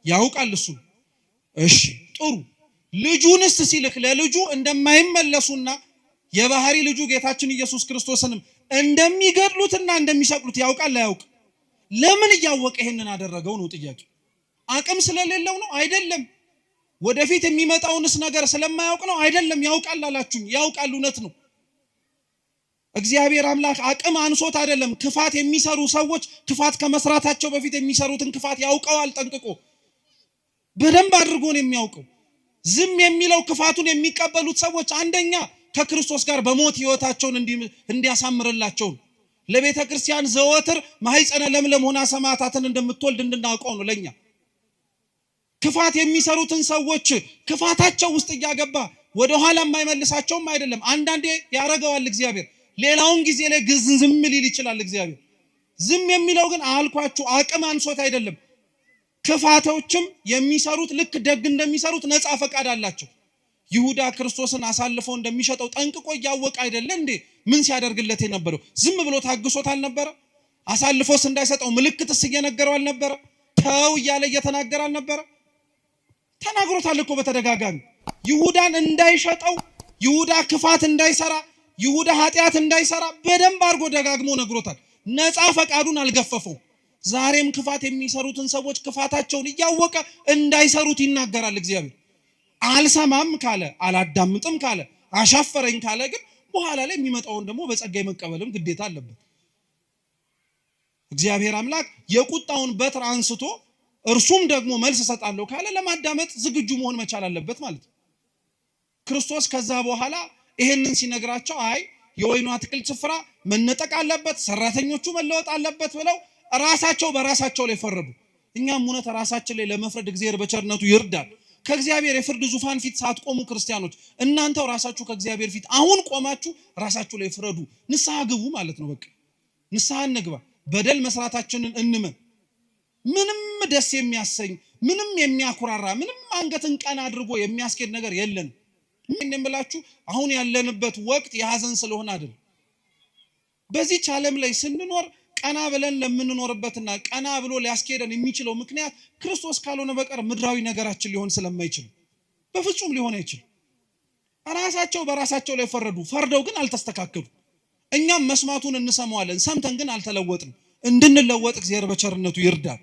ያውቃል እሱ። እሺ ጥሩ። ልጁንስ ሲልክ ለልጁ እንደማይመለሱና የባህሪ ልጁ ጌታችን ኢየሱስ ክርስቶስንም እንደሚገድሉትና እንደሚሰቅሉት ያውቃል አያውቅ? ለምን እያወቀ ይሄንን አደረገው ነው ጥያቄ። አቅም ስለሌለው ነው? አይደለም። ወደፊት የሚመጣውንስ ነገር ስለማያውቅ ነው? አይደለም። ያውቃል አላችሁኝ? ያውቃል፣ እውነት ነው። እግዚአብሔር አምላክ አቅም አንሶት አይደለም። ክፋት የሚሰሩ ሰዎች ክፋት ከመስራታቸው በፊት የሚሰሩትን ክፋት ያውቀዋል ጠንቅቆ፣ በደንብ አድርጎ ነው የሚያውቀው። ዝም የሚለው ክፋቱን የሚቀበሉት ሰዎች አንደኛ ከክርስቶስ ጋር በሞት ህይወታቸውን እንዲያሳምርላቸው ነው። ለቤተ ክርስቲያን ዘወትር ማህፀነ ለምለም ሆና ሰማዕታትን እንደምትወልድ እንድናውቀው ነው። ለኛ ክፋት የሚሰሩትን ሰዎች ክፋታቸው ውስጥ እያገባ ወደ ኋላ የማይመልሳቸውም አይደለም። አንዳንዴ ያረጋዋል እግዚአብሔር፣ ሌላውን ጊዜ ላይ ዝም ሊል ይችላል እግዚአብሔር። ዝም የሚለው ግን አልኳችሁ አቅም አንሶት አይደለም። ክፋቶችም የሚሰሩት ልክ ደግ እንደሚሰሩት ነፃ ፈቃድ አላቸው። ይሁዳ ክርስቶስን አሳልፎ እንደሚሸጠው ጠንቅቆ እያወቀ አይደለ እንዴ ምን ሲያደርግለት የነበረው? ዝም ብሎ ታግሶት አልነበረ? አሳልፎስ እንዳይሰጠው ምልክትስ እየነገረው አልነበረ? ተው እያለ እየተናገረ አልነበረ? ተናግሮታል እኮ በተደጋጋሚ። ይሁዳን እንዳይሸጠው፣ ይሁዳ ክፋት እንዳይሰራ፣ ይሁዳ ኃጢአት እንዳይሰራ በደንብ አድርጎ ደጋግሞ ነግሮታል። ነፃ ፈቃዱን አልገፈፈው። ዛሬም ክፋት የሚሰሩትን ሰዎች ክፋታቸውን እያወቀ እንዳይሰሩት ይናገራል እግዚአብሔር። አልሰማም ካለ፣ አላዳምጥም ካለ፣ አሻፈረኝ ካለ ግን በኋላ ላይ የሚመጣውን ደግሞ በጸጋ መቀበልም ግዴታ አለበት። እግዚአብሔር አምላክ የቁጣውን በትር አንስቶ እርሱም ደግሞ መልስ ሰጣለሁ ካለ ለማዳመጥ ዝግጁ መሆን መቻል አለበት ማለት ነው። ክርስቶስ ከዛ በኋላ ይሄንን ሲነግራቸው አይ የወይኑ አትክልት ስፍራ መነጠቅ አለበት፣ ሰራተኞቹ መለወጥ አለበት ብለው ራሳቸው በራሳቸው ላይ ፈረዱ። እኛም እውነት ራሳችን ላይ ለመፍረድ እግዚአብሔር በቸርነቱ ይርዳል። ከእግዚአብሔር የፍርድ ዙፋን ፊት ሳትቆሙ ክርስቲያኖች እናንተው ራሳችሁ ከእግዚአብሔር ፊት አሁን ቆማችሁ ራሳችሁ ላይ ፍረዱ። ንስሐ ግቡ ማለት ነው። በቃ ንስሐ እንግባ። በደል መስራታችንን እንመን። ምንም ደስ የሚያሰኝ ምንም የሚያኩራራ ምንም አንገትን ቀና አድርጎ የሚያስኬድ ነገር የለን። ምን የምላችሁ አሁን ያለንበት ወቅት የሐዘን ስለሆነ አይደል። በዚህ ዓለም ላይ ስንኖር ቀና ብለን ለምንኖርበትና ቀና ብሎ ሊያስኬደን የሚችለው ምክንያት ክርስቶስ ካልሆነ በቀር ምድራዊ ነገራችን ሊሆን ስለማይችል በፍጹም ሊሆን አይችልም። ራሳቸው በራሳቸው ላይ ፈረዱ። ፈርደው ግን አልተስተካከሉ። እኛም መስማቱን እንሰማዋለን፣ ሰምተን ግን አልተለወጥንም። እንድንለወጥ እግዚአብሔር በቸርነቱ ይርዳል።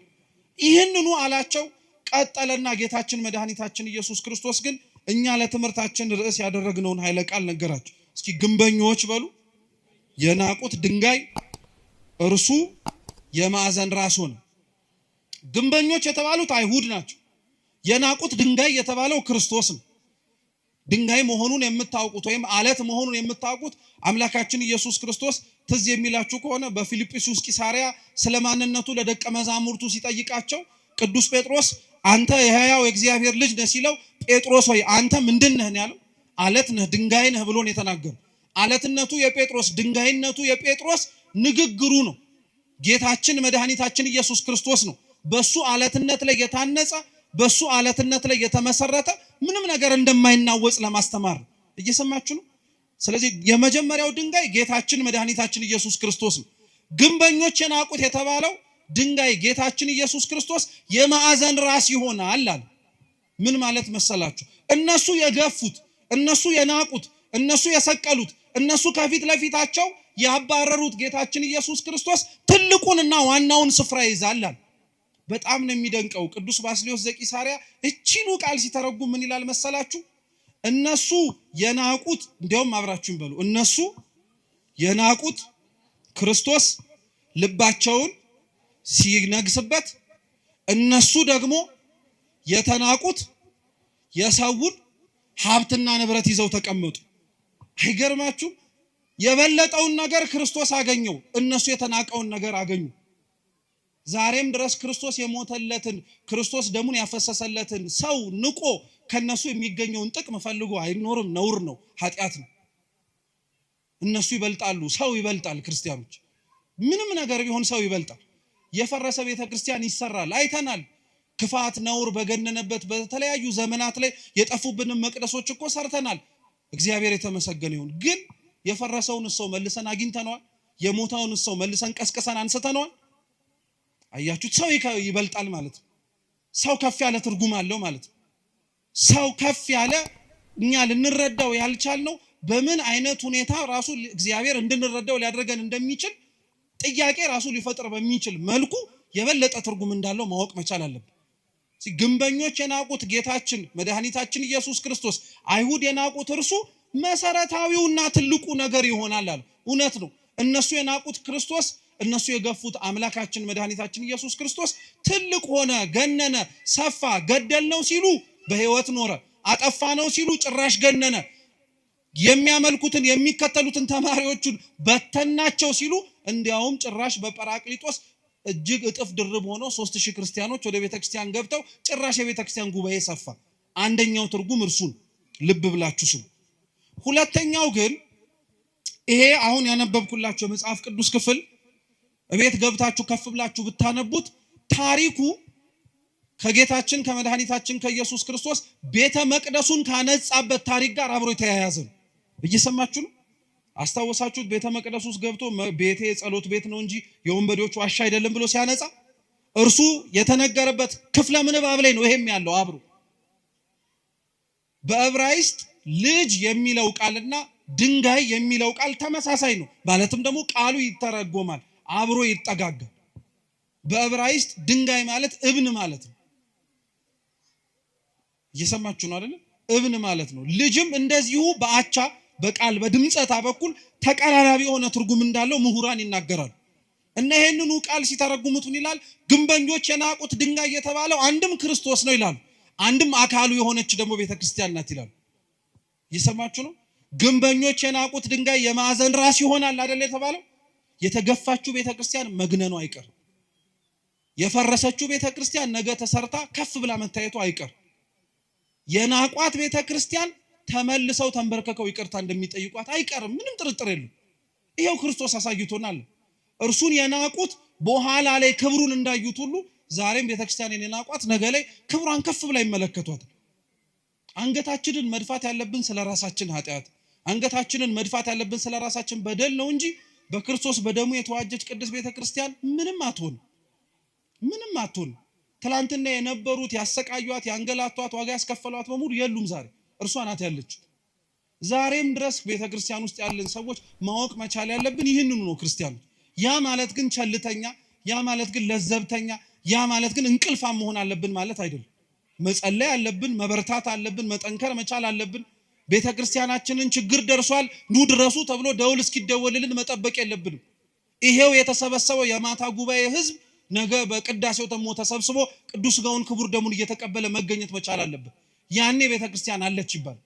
ይህንኑ አላቸው። ቀጠለና ጌታችን መድኃኒታችን ኢየሱስ ክርስቶስ ግን እኛ ለትምህርታችን ርዕስ ያደረግነውን ኃይለ ቃል ነገራቸው። እስኪ ግንበኞች በሉ የናቁት ድንጋይ እርሱ የማዕዘን ራስ ሆነ። ግንበኞች የተባሉት አይሁድ ናቸው። የናቁት ድንጋይ የተባለው ክርስቶስ ነው። ድንጋይ መሆኑን የምታውቁት ወይም አለት መሆኑን የምታውቁት አምላካችን ኢየሱስ ክርስቶስ ትዝ የሚላችሁ ከሆነ በፊልጵስዩስ ቂሳሪያ ስለማንነቱ ለደቀ መዛሙርቱ ሲጠይቃቸው ቅዱስ ጴጥሮስ አንተ የሕያው የእግዚአብሔር ልጅ ነህ ሲለው ጴጥሮስ ሆይ አንተ ምንድነህ ነው ያለው? አለት ነህ፣ ድንጋይ ነህ ብሎ ነው የተናገረው። አለትነቱ የጴጥሮስ ድንጋይነቱ የጴጥሮስ ንግግሩ ነው። ጌታችን መድኃኒታችን ኢየሱስ ክርስቶስ ነው በሱ አለትነት ላይ የታነጸ በሱ አለትነት ላይ የተመሰረተ ምንም ነገር እንደማይናወጽ ለማስተማር እየሰማችሁ ነው። ስለዚህ የመጀመሪያው ድንጋይ ጌታችን መድኃኒታችን ኢየሱስ ክርስቶስ ነው። ግንበኞች የናቁት የተባለው ድንጋይ ጌታችን ኢየሱስ ክርስቶስ የማዕዘን ራስ ይሆናል አለ። ምን ማለት መሰላችሁ? እነሱ የገፉት፣ እነሱ የናቁት፣ እነሱ የሰቀሉት፣ እነሱ ከፊት ለፊታቸው ያባረሩት ጌታችን ኢየሱስ ክርስቶስ ትልቁንና ዋናውን ስፍራ ይዛል አለ። በጣም ነው የሚደንቀው። ቅዱስ ባስልዮስ ዘቂሳርያ እቺኑ ቃል ሲተረጉም ምን ይላል መሰላችሁ? እነሱ የናቁት፣ እንዲያውም አብራችሁን በሉ፣ እነሱ የናቁት ክርስቶስ ልባቸውን ሲነግስበት፣ እነሱ ደግሞ የተናቁት የሰውን ሀብትና ንብረት ይዘው ተቀመጡ። አይገርማችሁ? የበለጠውን ነገር ክርስቶስ አገኘው፣ እነሱ የተናቀውን ነገር አገኙ። ዛሬም ድረስ ክርስቶስ የሞተለትን፣ ክርስቶስ ደሙን ያፈሰሰለትን ሰው ንቆ ከነሱ የሚገኘውን ጥቅም ፈልጎ አይኖርም። ነውር ነው፣ ኃጢአት ነው። እነሱ ይበልጣሉ፣ ሰው ይበልጣል። ክርስቲያኖች ምንም ነገር ቢሆን ሰው ይበልጣል። የፈረሰ ቤተክርስቲያን ይሰራል፣ አይተናል። ክፋት ነውር በገነነበት በተለያዩ ዘመናት ላይ የጠፉብንን መቅደሶች እኮ ሰርተናል። እግዚአብሔር የተመሰገነ ይሁን። ግን የፈረሰውን ሰው መልሰን አግኝተነዋል? የሞተውን ሰው መልሰን ቀስቀሰን አንስተነዋል? አያችሁት? ሰው ይበልጣል ማለት ነው። ሰው ከፍ ያለ ትርጉም አለው ማለት ነው። ሰው ከፍ ያለ እኛ ልንረዳው ያልቻልነው በምን አይነት ሁኔታ ራሱ እግዚአብሔር እንድንረዳው ሊያደርገን እንደሚችል ጥያቄ ራሱ ሊፈጥር በሚችል መልኩ የበለጠ ትርጉም እንዳለው ማወቅ መቻል አለብን። ግንበኞች የናቁት ጌታችን መድኃኒታችን ኢየሱስ ክርስቶስ አይሁድ የናቁት እርሱ መሰረታዊውና ትልቁ ነገር ይሆናል አለ። እውነት ነው። እነሱ የናቁት ክርስቶስ፣ እነሱ የገፉት አምላካችን መድኃኒታችን ኢየሱስ ክርስቶስ ትልቅ ሆነ፣ ገነነ፣ ሰፋ። ገደልነው ሲሉ በሕይወት ኖረ፣ አጠፋነው ሲሉ ጭራሽ ገነነ። የሚያመልኩትን የሚከተሉትን ተማሪዎቹን በተናቸው ሲሉ እንዲያውም ጭራሽ በጰራቅሊጦስ እጅግ እጥፍ ድርብ ሆኖ 3000 ክርስቲያኖች ወደ ቤተክርስቲያን ገብተው ጭራሽ የቤተክርስቲያን ጉባኤ ሰፋ። አንደኛው ትርጉም እርሱን ልብ ብላችሁ ስሙ። ሁለተኛው ግን ይሄ አሁን ያነበብኩላችሁ የመጽሐፍ ቅዱስ ክፍል እቤት ገብታችሁ ከፍ ብላችሁ ብታነቡት ታሪኩ ከጌታችን ከመድኃኒታችን ከኢየሱስ ክርስቶስ ቤተ መቅደሱን ካነጻበት ታሪክ ጋር አብሮ የተያያዘ ነው። እየሰማችሁ ነው? አስታወሳችሁት? ቤተ መቅደስ ውስጥ ገብቶ ቤቴ የጸሎት ቤት ነው እንጂ የወንበዴዎች ዋሻ አይደለም ብሎ ሲያነጻ እርሱ የተነገረበት ክፍለ ምንባብ ላይ ነው ይሄም ያለው አብሮ። በዕብራይስጥ ልጅ የሚለው ቃልና ድንጋይ የሚለው ቃል ተመሳሳይ ነው። ማለትም ደግሞ ቃሉ ይተረጎማል፣ አብሮ ይጠጋጋል። በዕብራይስጥ ድንጋይ ማለት እብን ማለት ነው። እየሰማችሁ ነው አይደል? እብን ማለት ነው። ልጅም እንደዚሁ በአቻ በቃል በድምጸታ በኩል ተቀራራቢ የሆነ ትርጉም እንዳለው ምሁራን ይናገራሉ። እና ይሄንኑ ቃል ሲተረጉሙት ምን ይላል? ግንበኞች የናቁት ድንጋይ የተባለው አንድም ክርስቶስ ነው ይላሉ፣ አንድም አካሉ የሆነች ደግሞ ቤተክርስቲያን ናት ይላሉ። እየሰማችሁ ነው? ግንበኞች የናቁት ድንጋይ የማዕዘን ራስ ይሆናል አይደል የተባለው። የተገፋችው ቤተክርስቲያን መግነኑ አይቀር። የፈረሰችው ቤተክርስቲያን ነገ ተሰርታ ከፍ ብላ መታየቱ አይቀር። የናቋት ቤተክርስቲያን ተመልሰው ተንበርከከው ይቅርታ እንደሚጠይቋት አይቀርም። ምንም ጥርጥር የለም። ይሄው ክርስቶስ አሳይቶናል። እርሱን የናቁት በኋላ ላይ ክብሩን እንዳዩት ሁሉ ዛሬም ቤተክርስቲያንን የናቋት ነገ ላይ ክብሯን ከፍ ብላ ይመለከቷታል። አንገታችንን መድፋት ያለብን ስለራሳችን ኃጢአት፣ አንገታችንን መድፋት ያለብን ስለራሳችን በደል ነው እንጂ በክርስቶስ በደሙ የተዋጀች ቅድስት ቤተክርስቲያን ምንም አትሆን፣ ምንም አትሆን። ትላንትና የነበሩት ያሰቃዩት፣ ያንገላቷት፣ ዋጋ ያስከፈሏት በሙሉ የሉም። ዛሬ እርሷ ናት ያለችው። ዛሬም ድረስ ቤተክርስቲያን ውስጥ ያለን ሰዎች ማወቅ መቻል ያለብን ይህንኑ ነው። ክርስቲያኖች ያ ማለት ግን ቸልተኛ፣ ያ ማለት ግን ለዘብተኛ፣ ያ ማለት ግን እንቅልፋም መሆን አለብን ማለት አይደለም። መጸለይ አለብን፣ መበርታት አለብን፣ መጠንከር መቻል አለብን። ቤተክርስቲያናችንን ችግር ደርሷል ኑ ድረሱ ተብሎ ደውል እስኪደወልልን መጠበቅ የለብንም። ይሄው የተሰበሰበው የማታ ጉባኤ ህዝብ ነገ በቅዳሴው ተሞ ተሰብስቦ ቅዱስ ሥጋውን ክቡር ደሙን እየተቀበለ መገኘት መቻል አለበት። ያኔ ቤተክርስቲያን አለች ይባላል።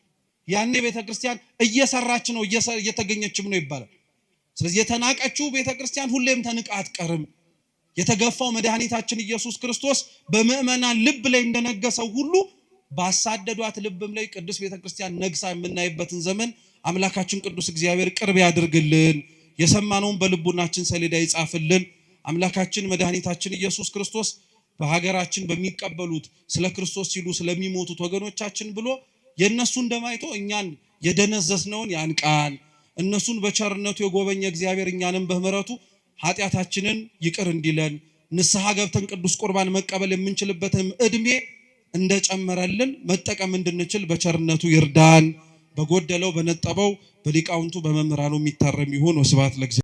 ያኔ ቤተክርስቲያን እየሰራች ነው እየተገኘችም ነው ይባላል። ስለዚህ የተናቀችው ቤተክርስቲያን ሁሌም ተንቃ አትቀርም። የተገፋው መድኃኒታችን ኢየሱስ ክርስቶስ በምእመናን ልብ ላይ እንደነገሰው ሁሉ ባሳደዷት ልብም ላይ ቅዱስ ቤተክርስቲያን ነግሳ የምናይበትን ዘመን አምላካችን ቅዱስ እግዚአብሔር ቅርብ ያድርግልን። የሰማነውን በልቡናችን ሰሌዳ ይጻፍልን። አምላካችን መድኃኒታችን ኢየሱስ ክርስቶስ በሀገራችን በሚቀበሉት ስለ ክርስቶስ ሲሉ ስለሚሞቱት ወገኖቻችን ብሎ የነሱን ደማይቶ እኛን የደነዘዝነውን ያንቃን። እነሱን በቸርነቱ የጎበኘ እግዚአብሔር እኛንም በምህረቱ ኃጢአታችንን ይቅር እንዲለን ንስሐ ገብተን ቅዱስ ቁርባን መቀበል የምንችልበትም እድሜ እንደጨመረልን መጠቀም እንድንችል በቸርነቱ ይርዳን። በጎደለው በነጠበው በሊቃውንቱ በመምህራኑ የሚታረም ይሁን። ወስብሐት ለእግዚአብሔር።